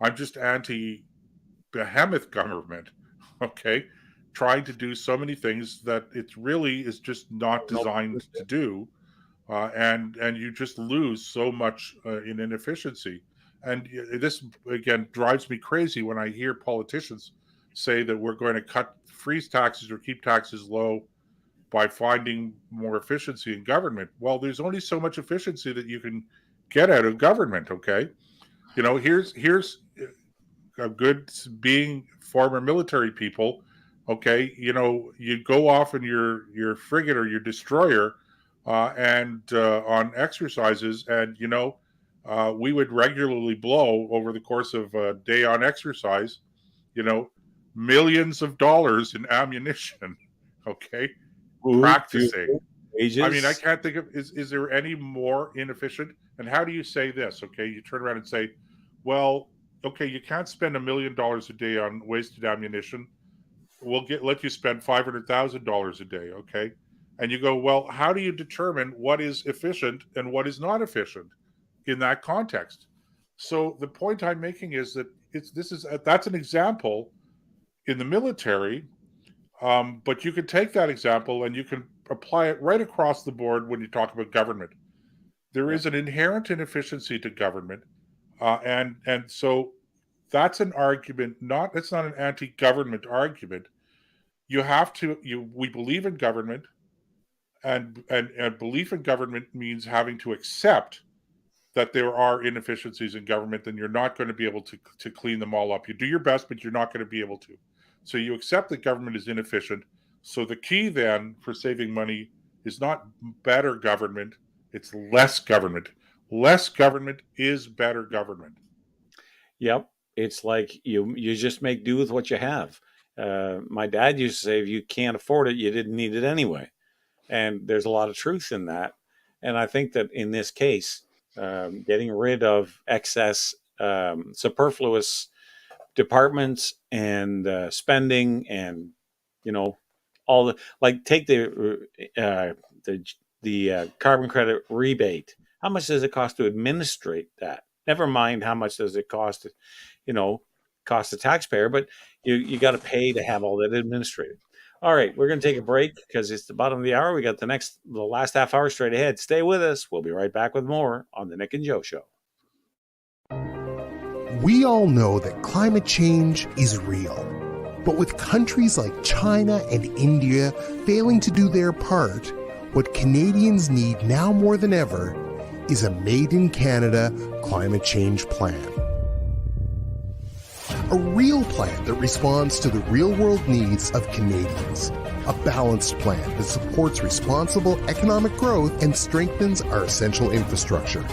I'm just anti-behemoth government. Okay, trying to do so many things that it really is just not designed to do, and you just lose so much in inefficiency. And this again drives me crazy when I hear politicians say that we're going to freeze taxes or keep taxes low by finding more efficiency in government. Well, there's only so much efficiency that you can get out of government. Okay, here's a good, being former military people. Okay, you go off in your frigate or your destroyer and on exercises, and we would regularly blow over the course of a day on exercise, millions of dollars in ammunition. Okay, practicing. I mean, I can't think of is there any more inefficient? And how do you say this? Okay, you turn around and say, well, okay, you can't spend $1 million a day on wasted ammunition. We'll let you spend $500,000 a day, okay? And you go, well, how do you determine what is efficient and what is not efficient in that context? So the point I'm making is that that's an example in the military, but you can take that example and you can apply it right across the board when you talk about government. There is an inherent inefficiency to government, and so that's an argument. It's not an anti-government argument. We believe in government, and belief in government means having to accept that there are inefficiencies in government, and you're not going to be able to clean them all up. You do your best, but you're not going to be able to. So you accept that government is inefficient. So the key then for saving money is not better government, it's less government. Less government is better government. Yep. It's like you just make do with what you have. My dad used to say, if you can't afford it, you didn't need it anyway. And there's a lot of truth in that. And I think that in this case, getting rid of excess superfluous departments and spending, and all the, like, take the carbon credit rebate. How much does it cost to administrate that? Never mind how much does it cost cost the taxpayer, but you got to pay to have all that administrated. All right, we're going to take a break because it's the bottom of the hour. We got the last half hour straight ahead. Stay with us. We'll be right back with more on the Nick and Joe Show. We all know that climate change is real. But with countries like China and India failing to do their part, what Canadians need now more than ever is a Made in Canada climate change plan. A real plan that responds to the real-world needs of Canadians. A balanced plan that supports responsible economic growth and strengthens our essential infrastructure.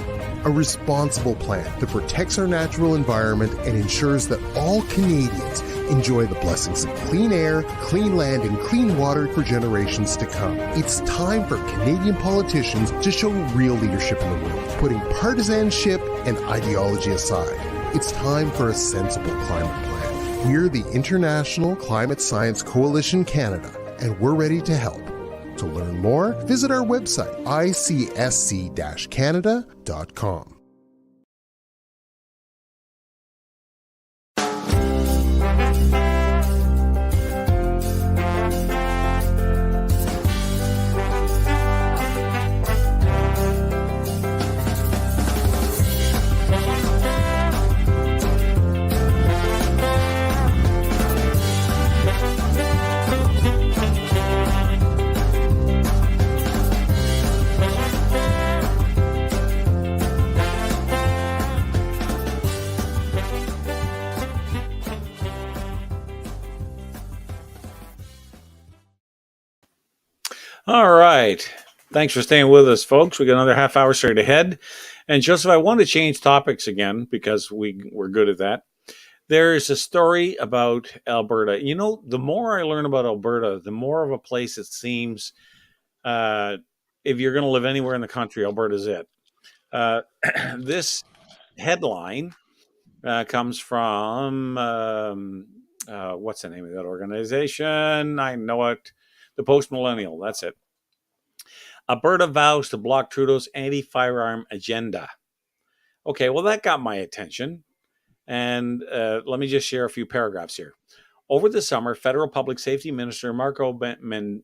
A responsible plan that protects our natural environment and ensures that all Canadians enjoy the blessings of clean air, clean land, and clean water for generations to come. It's time for Canadian politicians to show real leadership in the world, putting partisanship and ideology aside. It's time for a sensible climate plan. We're the International Climate Science Coalition Canada, and we're ready to help. To learn more, visit our website, icsc-canada.com. All right. Thanks for staying with us, folks. We got another half hour straight ahead. And Joseph, I want to change topics again because we're good at that. There's a story about Alberta. You know, the more I learn about Alberta, the more of a place it seems, if you're going to live anywhere in the country, Alberta's it. This headline comes from, what's the name of that organization? I know it. The Post Millennial, that's it. Alberta vows to block Trudeau's anti-firearm agenda. Okay, well, that got my attention. And let me just share a few paragraphs here. Over the summer, Federal Public Safety Minister Marco Mendicino,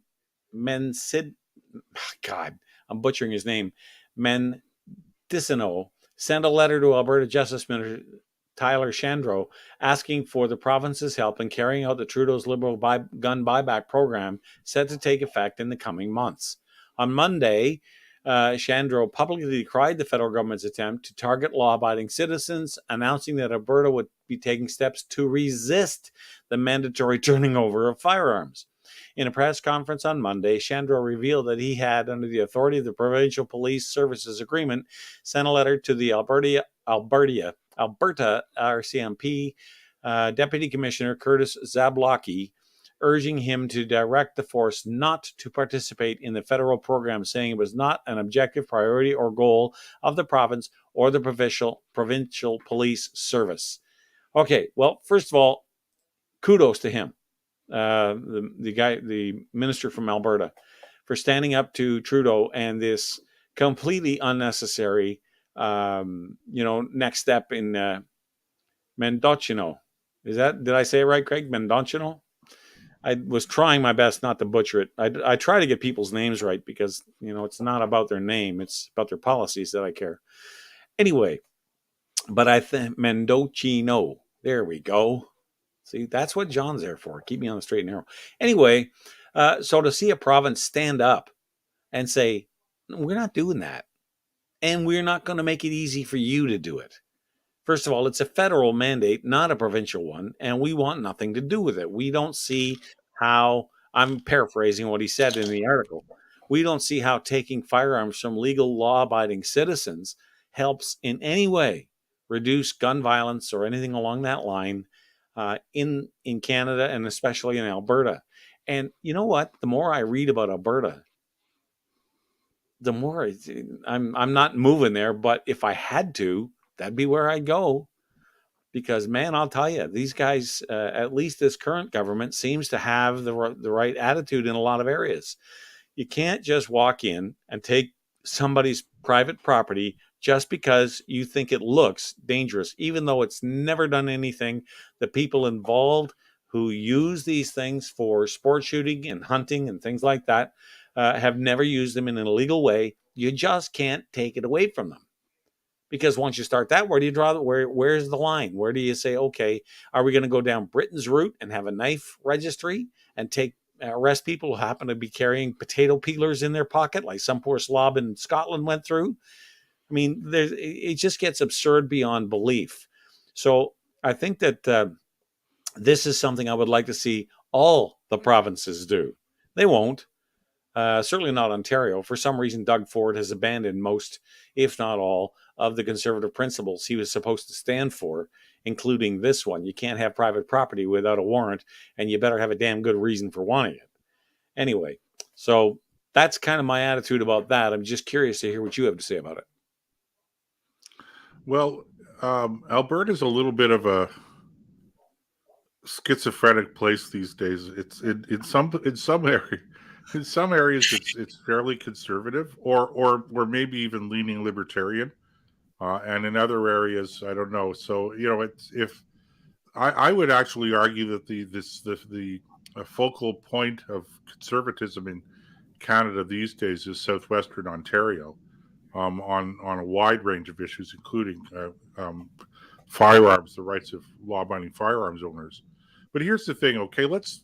God, I'm butchering his name, Mendicino, sent a letter to Alberta Justice Minister Tyler Shandro asking for the province's help in carrying out the Trudeau's Liberal gun buyback program set to take effect in the coming months. On Monday, Shandro publicly decried the federal government's attempt to target law-abiding citizens, announcing that Alberta would be taking steps to resist the mandatory turning over of firearms. In a press conference on Monday, Shandro revealed that he had, under the authority of the Provincial Police Services Agreement, sent a letter to the Alberta RCMP Deputy Commissioner Curtis Zablocki, urging him to direct the force not to participate in the federal program, saying it was not an objective priority or goal of the province or the provincial police service. Okay, well, first of all, kudos to him, the minister from Alberta, for standing up to Trudeau and this completely unnecessary, next step in Mendocino. Did I say it right, Craig? Mendocino? I was trying my best not to butcher it. I try to get people's names right because, it's not about their name. It's about their policies that I care. Anyway, but I think Mendocino. There we go. See, that's what John's there for. Keep me on the straight and narrow. Anyway, so to see a province stand up and say, we're not doing that. And we're not going to make it easy for you to do it. First of all, it's a federal mandate, not a provincial one, and we want nothing to do with it. We don't see how, I'm paraphrasing what he said in the article, we don't see how taking firearms from legal law-abiding citizens helps in any way reduce gun violence or anything along that line in Canada and especially in Alberta. And you know what? The more I read about Alberta, the more I'm not moving there, but if I had to, that'd be where I'd go. Because, man, I'll tell you, these guys, at least this current government, seems to have the right attitude in a lot of areas. You can't just walk in and take somebody's private property just because you think it looks dangerous, even though it's never done anything. The people involved who use these things for sport shooting and hunting and things like that have never used them in an illegal way. You just can't take it away from them. Because once you start that, where do you draw where's the line? Where do you say, okay, are we going to go down Britain's route and have a knife registry and arrest people who happen to be carrying potato peelers in their pocket, like some poor slob in Scotland went through? I mean, it just gets absurd beyond belief. So I think that this is something I would like to see all the provinces do. They won't. Certainly not Ontario. For some reason, Doug Ford has abandoned most, if not all, of the conservative principles he was supposed to stand for, including this one. You can't have private property without a warrant, and you better have a damn good reason for wanting it. Anyway, so that's kind of my attitude about that. I'm just curious to hear what you have to say about it. Well, Alberta is a little bit of a schizophrenic place these days. It's in some areas it's fairly conservative, or maybe even leaning libertarian, and in other areas I don't know. So it's if I would actually argue that the focal point of conservatism in Canada these days is southwestern Ontario, on a wide range of issues, including firearms, the rights of law-abiding firearms owners. But here's the thing, okay? Let's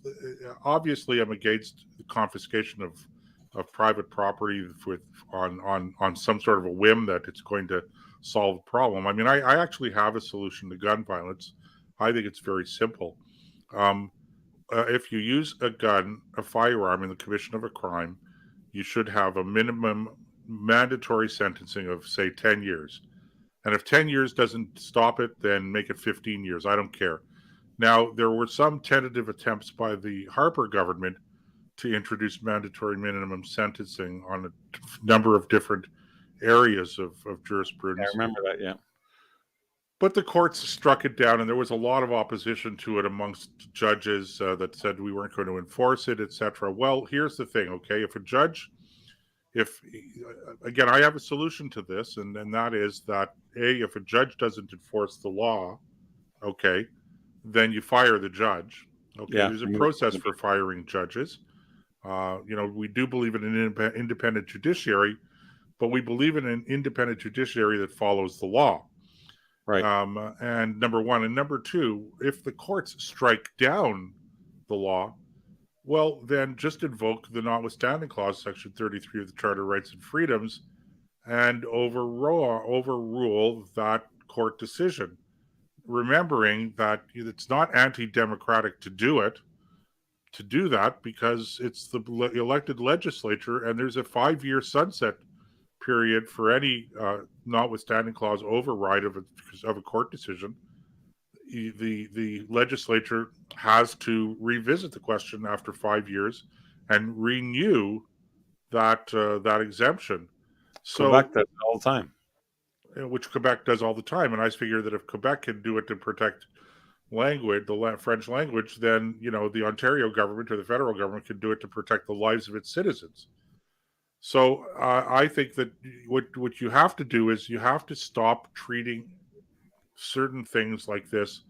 obviously I'm against the confiscation of private property on some sort of a whim that it's going to solve the problem. I mean, I actually have a solution to gun violence. I think it's very simple. If you use a firearm in the commission of a crime, you should have a minimum mandatory sentencing of, say, 10 years. And if 10 years doesn't stop it, then make it 15 years. I don't care. Now, there were some tentative attempts by the Harper government to introduce mandatory minimum sentencing on a number of different areas of jurisprudence. I remember that, yeah. But the courts struck it down, and there was a lot of opposition to it amongst judges that said we weren't going to enforce it, etc. Well, here's the thing, okay? Again, I have a solution to this, and that is that, if a judge doesn't enforce the law, okay, then you fire the judge. Okay, yeah. There's a process for firing judges. We do believe in an independent judiciary, but we believe in an independent judiciary that follows the law. Right. And number one. And number two, if the courts strike down the law, well, then just invoke the notwithstanding clause, section 33 of the Charter of Rights and Freedoms, and overrule that court decision. Remembering that it's not anti-democratic to do that because it's the elected legislature, and there's a 5-year sunset period for any notwithstanding clause override of a court decision. The legislature has to revisit the question after 5 years and renew that exemption. So Quebec does it all the time. Which Quebec does all the time. And I figure that if Quebec can do it to protect language, the French language, then, the Ontario government or the federal government can do it to protect the lives of its citizens. So I think that what you have to do is you have to stop treating certain things like this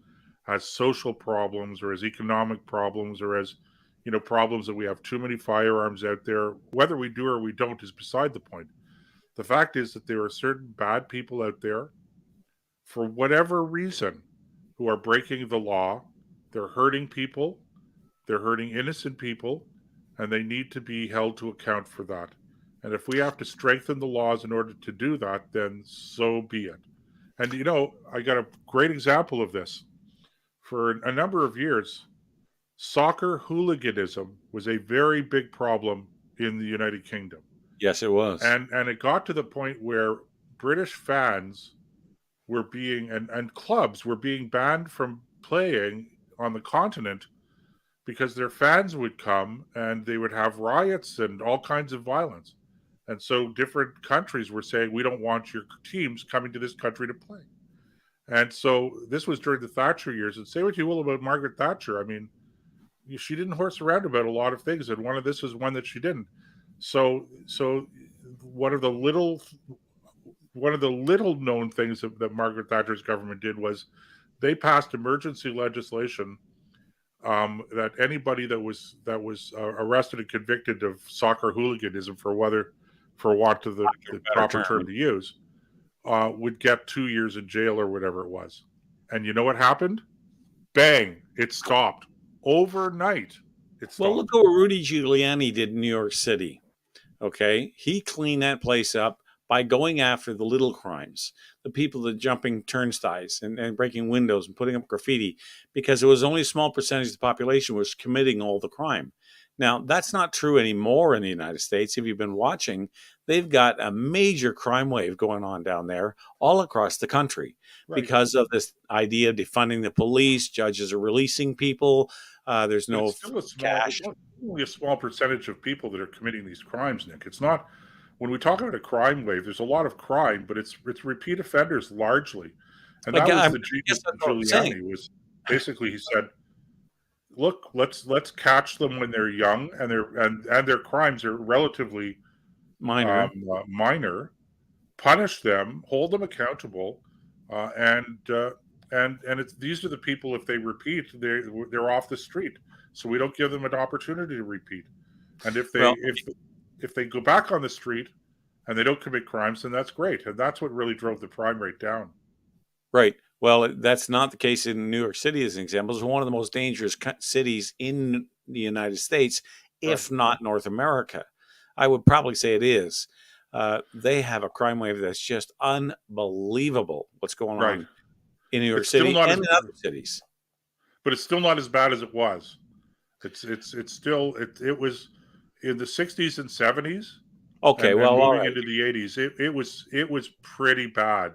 as social problems or as economic problems or as, problems that we have too many firearms out there. Whether we do or we don't is beside the point. The fact is that there are certain bad people out there, for whatever reason, who are breaking the law. They're hurting people, they're hurting innocent people, and they need to be held to account for that. And if we have to strengthen the laws in order to do that, then so be it. And, I got a great example of this. For a number of years, soccer hooliganism was a very big problem in the United Kingdom. Yes, it was. And it got to the point where British fans were being, and clubs were being banned from playing on the continent because their fans would come and they would have riots and all kinds of violence. And so different countries were saying, we don't want your teams coming to this country to play. And so this was during the Thatcher years. And say what you will about Margaret Thatcher. I mean, she didn't horse around about a lot of things. And this is one that she didn't. So one of the little known things that Margaret Thatcher's government did was they passed emergency legislation that anybody that was arrested and convicted of soccer hooliganism, for want of the proper term to use, would get 2 years in jail or whatever it was. And you know what happened? Bang! It stopped overnight. Well, look at what Rudy Giuliani did in New York City. Okay, he cleaned that place up by going after the little crimes, the people that jumping turnstiles and breaking windows and putting up graffiti, because it was only a small percentage of the population was committing all the crime. Now, that's not true anymore in the United States. If you've been watching, they've got a major crime wave going on down there all across the country because of this idea of defunding the police. Judges are releasing people. There's no cash. Only a small percentage of people that are committing these crimes, Nick. It's not, when we talk about a crime wave, there's a lot of crime, but it's repeat offenders largely. And Like, that was I the guess genius that's of what I'm saying. Giuliani. Was basically, he said, "Look, let's catch them when they're young, and their crimes are relatively Minor. minor. Punish them, hold them accountable, uh, and uh, and it's these are the people. If they repeat, they're off the street. So we don't give them an opportunity to repeat. And Well, if they go back on the street and they don't commit crimes, then that's great. And that's what really drove the crime rate down. right. Well, that's not the case in New York City, as an example. It's one of the most dangerous cities in the United States, Right. if not North America. I would probably say it is. They have a crime wave that's just unbelievable. What's going Right. on in New York It's still City not and as, in other cities? but it's still not as bad as it was. It's still it was in the 60s and 70s Okay, and well, all moving right. into the 80s. It was pretty bad,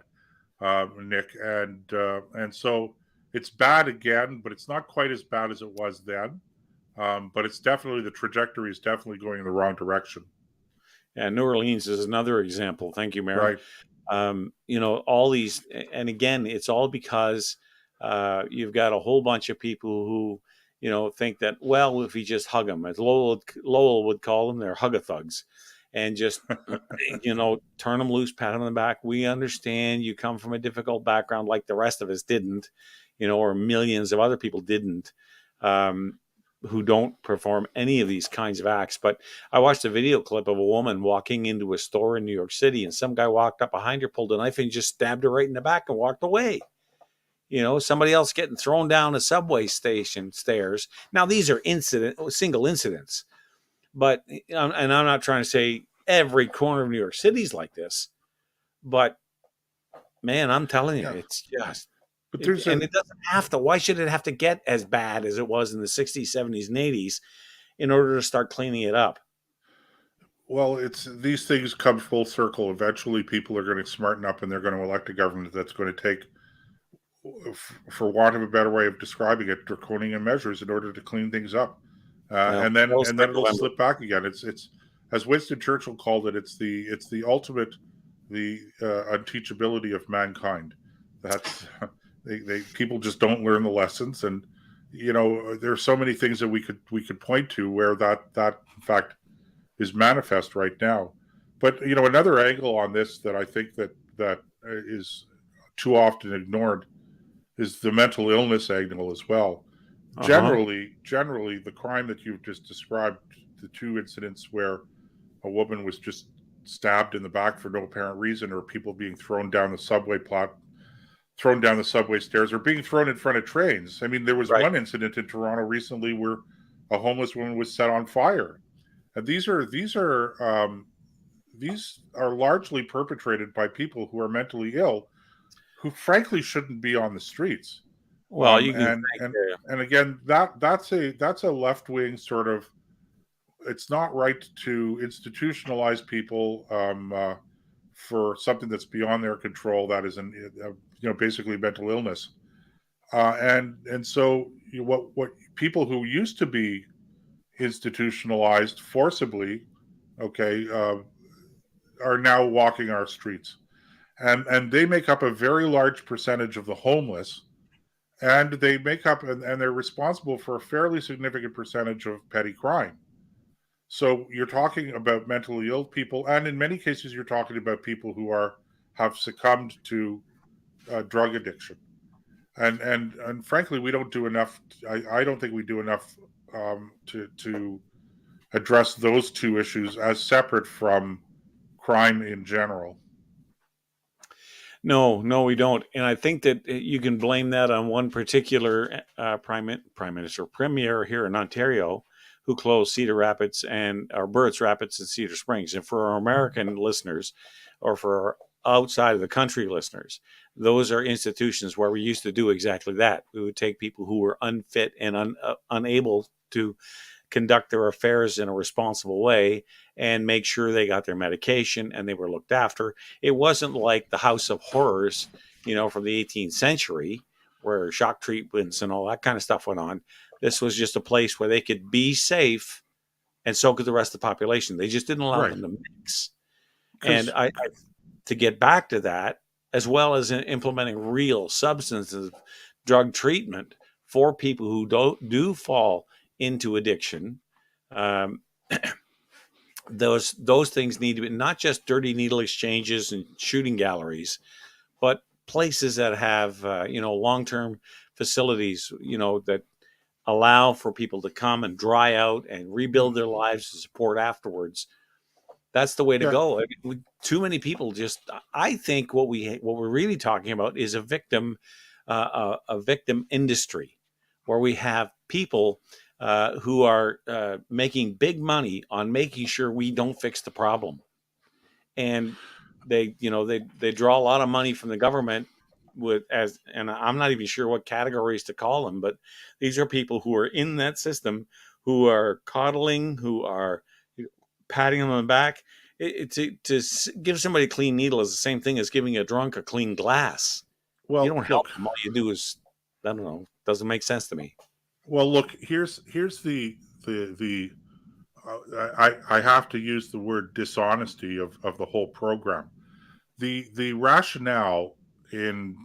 Nick, and so it's bad again, but it's not quite as bad as it was then. But it's definitely the trajectory is definitely going in the wrong direction. And New Orleans is another example. Thank you, Mayor. Right. All these, and again, it's all because you've got a whole bunch of people who, think that, well, if we just hug them, as Lowell would call them, they're hug-a-thugs, and just, turn them loose, pat them on the back. We understand you come from a difficult background like the rest of us didn't, or millions of other people didn't. Who don't perform any of these kinds of acts. But I watched a video clip of a woman walking into a store in New York City, and some guy walked up behind her, pulled a knife, and just stabbed her right in the back and walked away. Somebody else getting thrown down a subway station stairs. Now, these are single incidents. But, and I'm not trying to say every corner of New York City is like this. But, man, I'm telling you, it's just... But it doesn't have to. Why should it have to get as bad as it was in the 60s, 70s, and 80s in order to start cleaning it up? Well, it's these things come full circle. Eventually, people are going to smarten up, and they're going to elect a government that's going to take, for want of a better way of describing it, draconian measures in order to clean things up, and then it'll slip back again. It's as Winston Churchill called it. It's the ultimate unteachability of mankind. That's people just don't learn the lessons, and there are so many things that we could point to where that in fact is manifest right now. But another angle on this that I think that is too often ignored is the mental illness angle as well. Generally, the crime that you've just described, the two incidents where a woman was just stabbed in the back for no apparent reason, or people being thrown down the subway stairs, or being thrown in front of trains. I mean, there was one incident in Toronto recently where a homeless woman was set on fire, and these are largely perpetrated by people who are mentally ill, who frankly shouldn't be on the streets. Well, and again, that's a left wing sort of. It's not right to institutionalize people for something that's beyond their control. That is basically mental illness, and so what people who used to be institutionalized forcibly, are now walking our streets, and they make up a very large percentage of the homeless, and they make up and they're responsible for a fairly significant percentage of petty crime. So you're talking about mentally ill people, and in many cases, you're talking about people who have succumbed to drug addiction, and frankly, we don't do enough. I don't think we do enough to address those two issues as separate from crime in general. No, we don't. And I think that you can blame that on one particular premier here in Ontario, who closed Cedar Rapids or Burris Rapids and Cedar Springs. And for our American listeners, or for our outside of the country listeners, those are institutions where we used to do exactly that. We would take people who were unfit and unable to conduct their affairs in a responsible way and make sure they got their medication and they were looked after. It wasn't like the House of Horrors, from the 18th century, where shock treatments and all that kind of stuff went on. This was just a place where they could be safe, and so could the rest of the population. They just didn't allow them to mix. And I to get back to that, as well as implementing real substantive drug treatment for people who do fall into addiction. Um, those things need to be not just dirty needle exchanges and shooting galleries, but places that have long-term facilities, that allow for people to come and dry out and rebuild their lives to support afterwards. That's the way to go. I mean, too many people just. I think what we're really talking about is a victim industry, where we have people who are making big money on making sure we don't fix the problem, and they draw a lot of money from the government and I'm not even sure what categories to call them, but these are people who are in that system, who are coddling, who are patting them on the back. To give somebody a clean needle is the same thing as giving a drunk a clean glass. Well, you don't help them. All you do is, I don't know, doesn't make sense to me. Well, look, here's the I have to use the word dishonesty of the whole program. The rationale in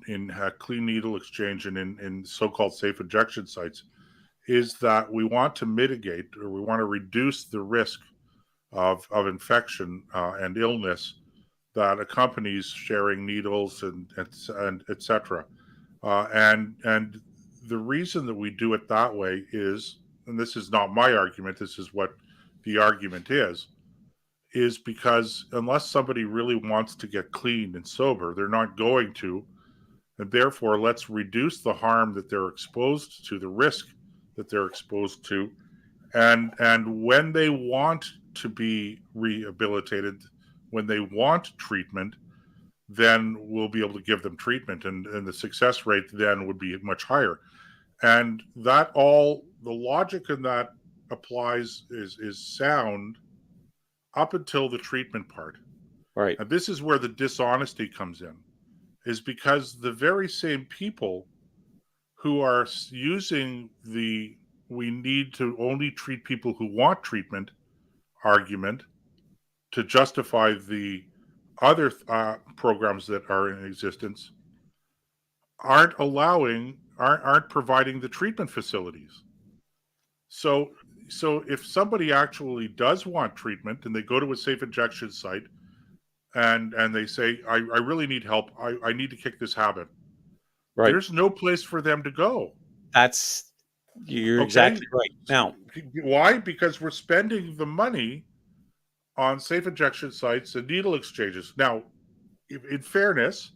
clean needle exchange and in so-called safe injection sites is that we want to mitigate, or we want to reduce the risk of infection and illness that accompanies sharing needles and et cetera. And the reason that we do it that way is, and this is not my argument, this is what the argument is because unless somebody really wants to get clean and sober, they're not going to. And therefore, let's reduce the harm that they're exposed to, the risk that they're exposed to. And when they want to be rehabilitated, when they want treatment, then we'll be able to give them treatment. And the success rate then would be much higher. And that all, the logic in that applies is sound up until the treatment part. Right. And this is where the dishonesty comes in, is because the very same people who are using the we need to only treat people who want treatment argument to justify the other programs that are in existence aren't providing the treatment facilities. So if somebody actually does want treatment and they go to a safe injection site and they say, I really need help, I need to kick this habit. Right. There's no place for them to go. You're exactly right. Now, why? Because we're spending the money on safe injection sites and needle exchanges. Now, in fairness,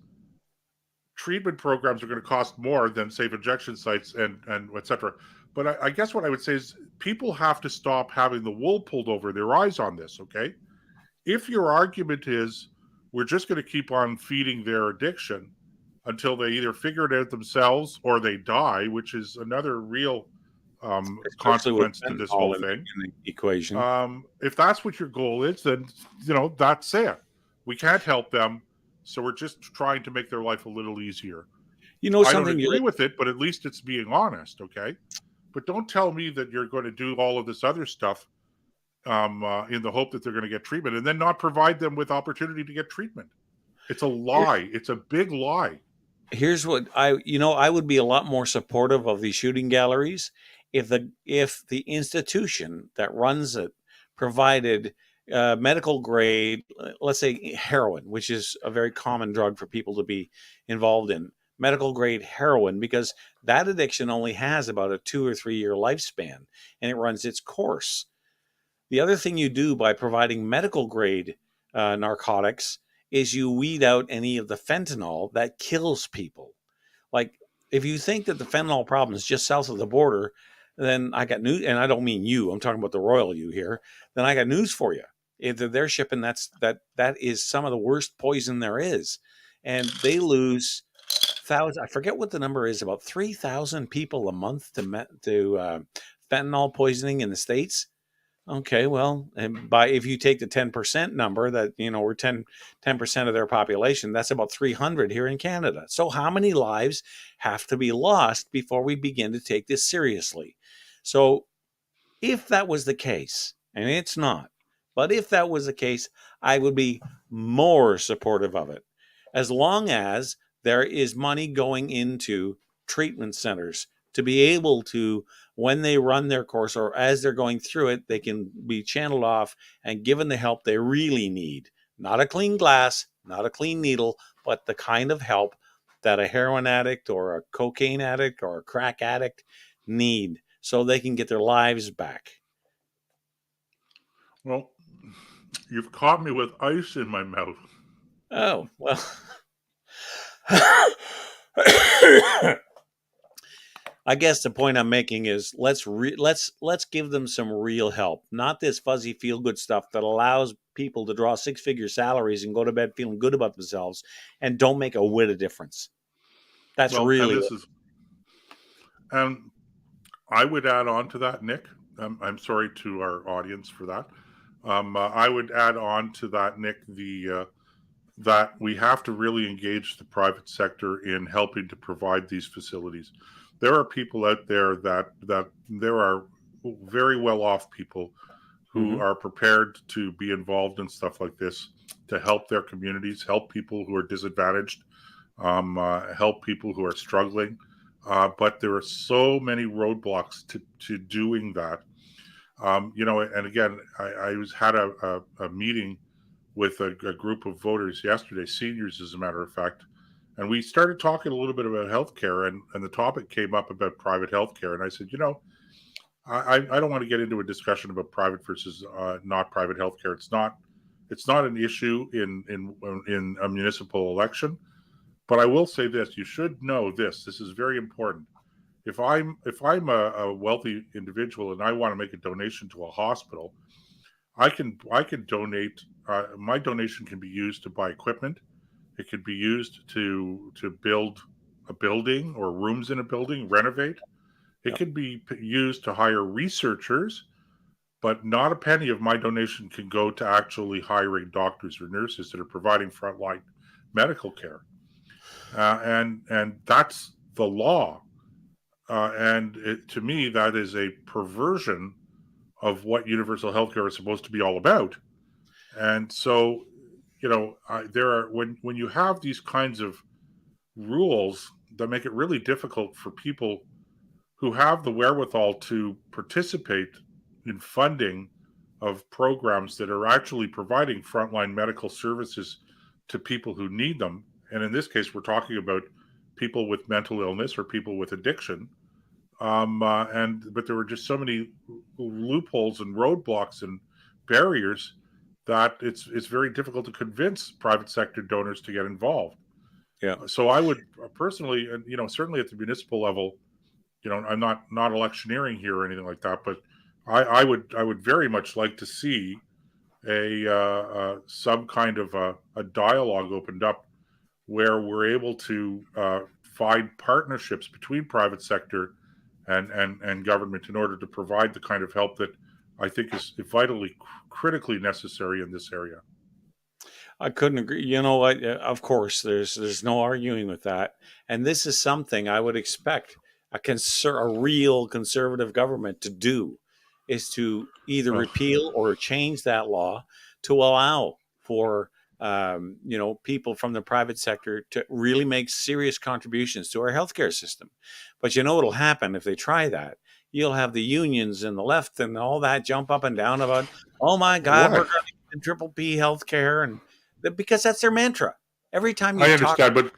treatment programs are going to cost more than safe injection sites and et cetera. But I guess what I would say is people have to stop having the wool pulled over their eyes on this, okay? If your argument is we're just going to keep on feeding their addiction until they either figure it out themselves or they die, which is another real consequence to this whole thing. In the equation. If that's what your goal is, then, that's it. We can't help them, so we're just trying to make their life a little easier. I don't agree with it, but at least it's being honest, okay? But don't tell me that you're going to do all of this other stuff in the hope that they're going to get treatment and then not provide them with opportunity to get treatment. It's a lie. It's a big lie. Here's what I would be a lot more supportive of these shooting galleries if the institution that runs it provided medical grade, let's say heroin, which is a very common drug for people to be involved in, medical grade heroin, because that addiction only has about a 2 or 3 year lifespan and it runs its course. The other thing you do by providing medical grade narcotics is you weed out any of the fentanyl that kills people. Like, if you think that the fentanyl problem is just south of the border, then I got news, and I don't mean you, I'm talking about the royal you here, then I got news for you. If they're shipping, that is some of the worst poison there is. And they lose thousands, I forget what the number is, about 3,000 people a month to fentanyl poisoning in the States. Okay, well, and if you take the 10% number that, we're 10% of their population, that's about 300 here in Canada. So how many lives have to be lost before we begin to take this seriously? So if that was the case, and it's not, but if that was the case, I would be more supportive of it. as long as there is money going into treatment centers to be able to, when they run their course or as they're going through it, they can be channeled off and given the help they really need. Not a clean glass, not a clean needle, but the kind of help that a heroin addict or a cocaine addict or a crack addict need so they can get their lives back. Well, you've caught me with ice in my mouth. Oh, well. I guess the point I'm making is let's give them some real help, not this fuzzy feel good stuff that allows people to draw 6-figure salaries and go to bed feeling good about themselves and don't make a whit of difference. That's really. And I would add on to that, Nick. I'm sorry to our audience for that. I would add on to that, Nick, that we have to really engage the private sector in helping to provide these facilities. There are people out there that there are very well-off people who are prepared to be involved in stuff like this to help their communities, help people who are disadvantaged, help people who are struggling. But there are so many roadblocks to doing that. And again, I had a meeting with a group of voters yesterday, seniors, as a matter of fact, and we started talking a little bit about healthcare, and the topic came up about private healthcare, and I said, I don't want to get into a discussion about private versus not private healthcare. It's not an issue in a municipal election, but I will say this: you should know this. This is very important. If I'm a wealthy individual and I want to make a donation to a hospital, I can donate. My donation can be used to buy equipment. It could be used to build a building or rooms in a building, renovate. It could be used to hire researchers, but not a penny of my donation can go to actually hiring doctors or nurses that are providing frontline medical care. And that's the law. To me, that is a perversion of what universal healthcare is supposed to be all about. And so, there are when you have these kinds of rules that make it really difficult for people who have the wherewithal to participate in funding of programs that are actually providing frontline medical services to people who need them. And in this case, we're talking about people with mental illness or people with addiction. But there were just so many loopholes and roadblocks and barriers that it's very difficult to convince private sector donors to get involved. Yeah. So I would personally, and certainly at the municipal level, I'm not electioneering here or anything like that, but I would very much like to see some kind of a dialogue opened up where we're able to find partnerships between private sector and government in order to provide the kind of help that I think is vitally, critically necessary in this area. I couldn't agree. You know what? Of course, there's no arguing with that. And this is something I would expect a real conservative government to do, is to either repeal or change that law to allow for people from the private sector to really make serious contributions to our healthcare system. But what'll happen if they try that? You'll have the unions and the left and all that jump up and down about, oh my God, we're going to get triple P healthcare, and because that's their mantra. Every time you talk. I understand,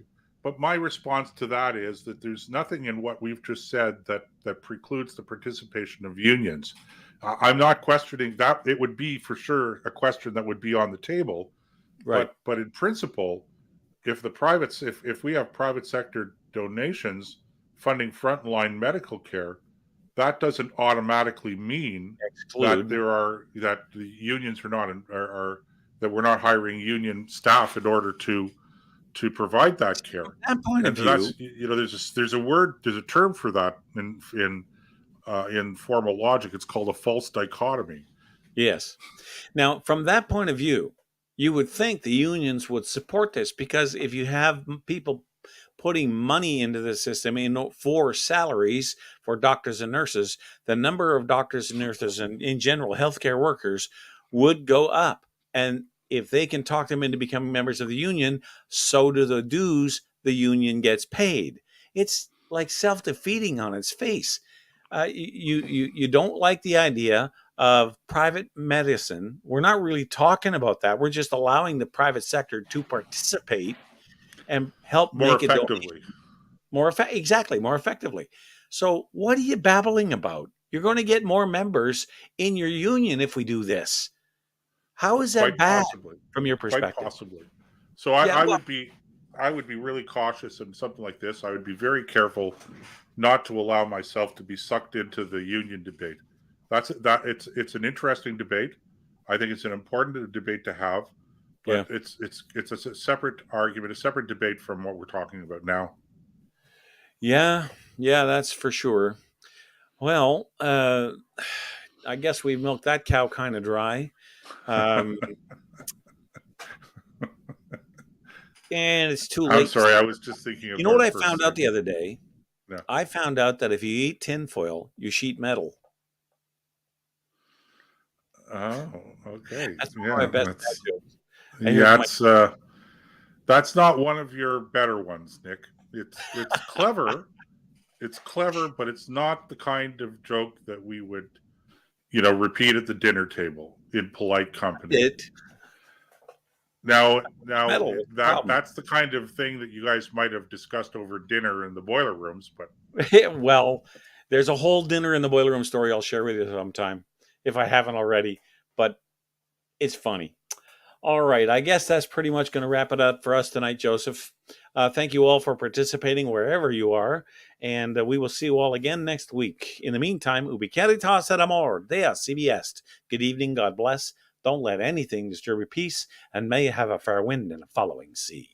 but my response to that is that there's nothing in what we've just said that precludes the participation of unions. I'm not questioning that. It would be for sure a question that would be on the table. Right. But in principle, if we have private sector donations funding frontline medical care, that doesn't automatically mean that that the unions that we're not hiring union staff in order to provide that care. From that point of view, there's a term for that in formal logic. It's called a false dichotomy. Yes. Now, from that point of view, you would think the unions would support this, because if you have people putting money into the system for salaries for doctors and nurses, the number of doctors and nurses and in general healthcare workers would go up. And if they can talk them into becoming members of the union, so do the dues the union gets paid. It's like self-defeating on its face. You don't like the idea of private medicine. We're not really talking about that. We're just allowing the private sector to participate and help More make effectively. more effectively. So what are you babbling about? You're going to get more members in your union if we do this. How is that Quite bad possibly. from your Quite perspective? possibly. So I, Yeah, I well- would be really cautious in something like this. I would be very careful not to allow myself to be sucked into the union debate. It's an interesting debate. I think it's an important debate to have, but it's a separate argument, a separate debate from what we're talking about now. Yeah, that's for sure. Well, I guess we milked that cow kind of dry. And it's too late. I'm sorry, I was just thinking of You know what I found out the other day? Yeah. I found out that if you eat tinfoil, you sheet metal. Oh, okay. That's one of my best that's- dad jokes. And here's that's not one of your better ones, Nick. It's clever. It's clever, but it's not the kind of joke that we would, repeat at the dinner table in polite company. Now Metal, that's the kind of thing that you guys might have discussed over dinner in the boiler rooms, but well, there's a whole dinner in the boiler room story I'll share with you sometime if I haven't already, but it's funny. All right, I guess that's pretty much going to wrap it up for us tonight, Joseph. Thank you all for participating wherever you are, and we will see you all again next week. In the meantime, ubi caritas et amor, Dea sibi est. Good evening, God bless. Don't let anything disturb your peace, and may you have a fair wind and a following sea.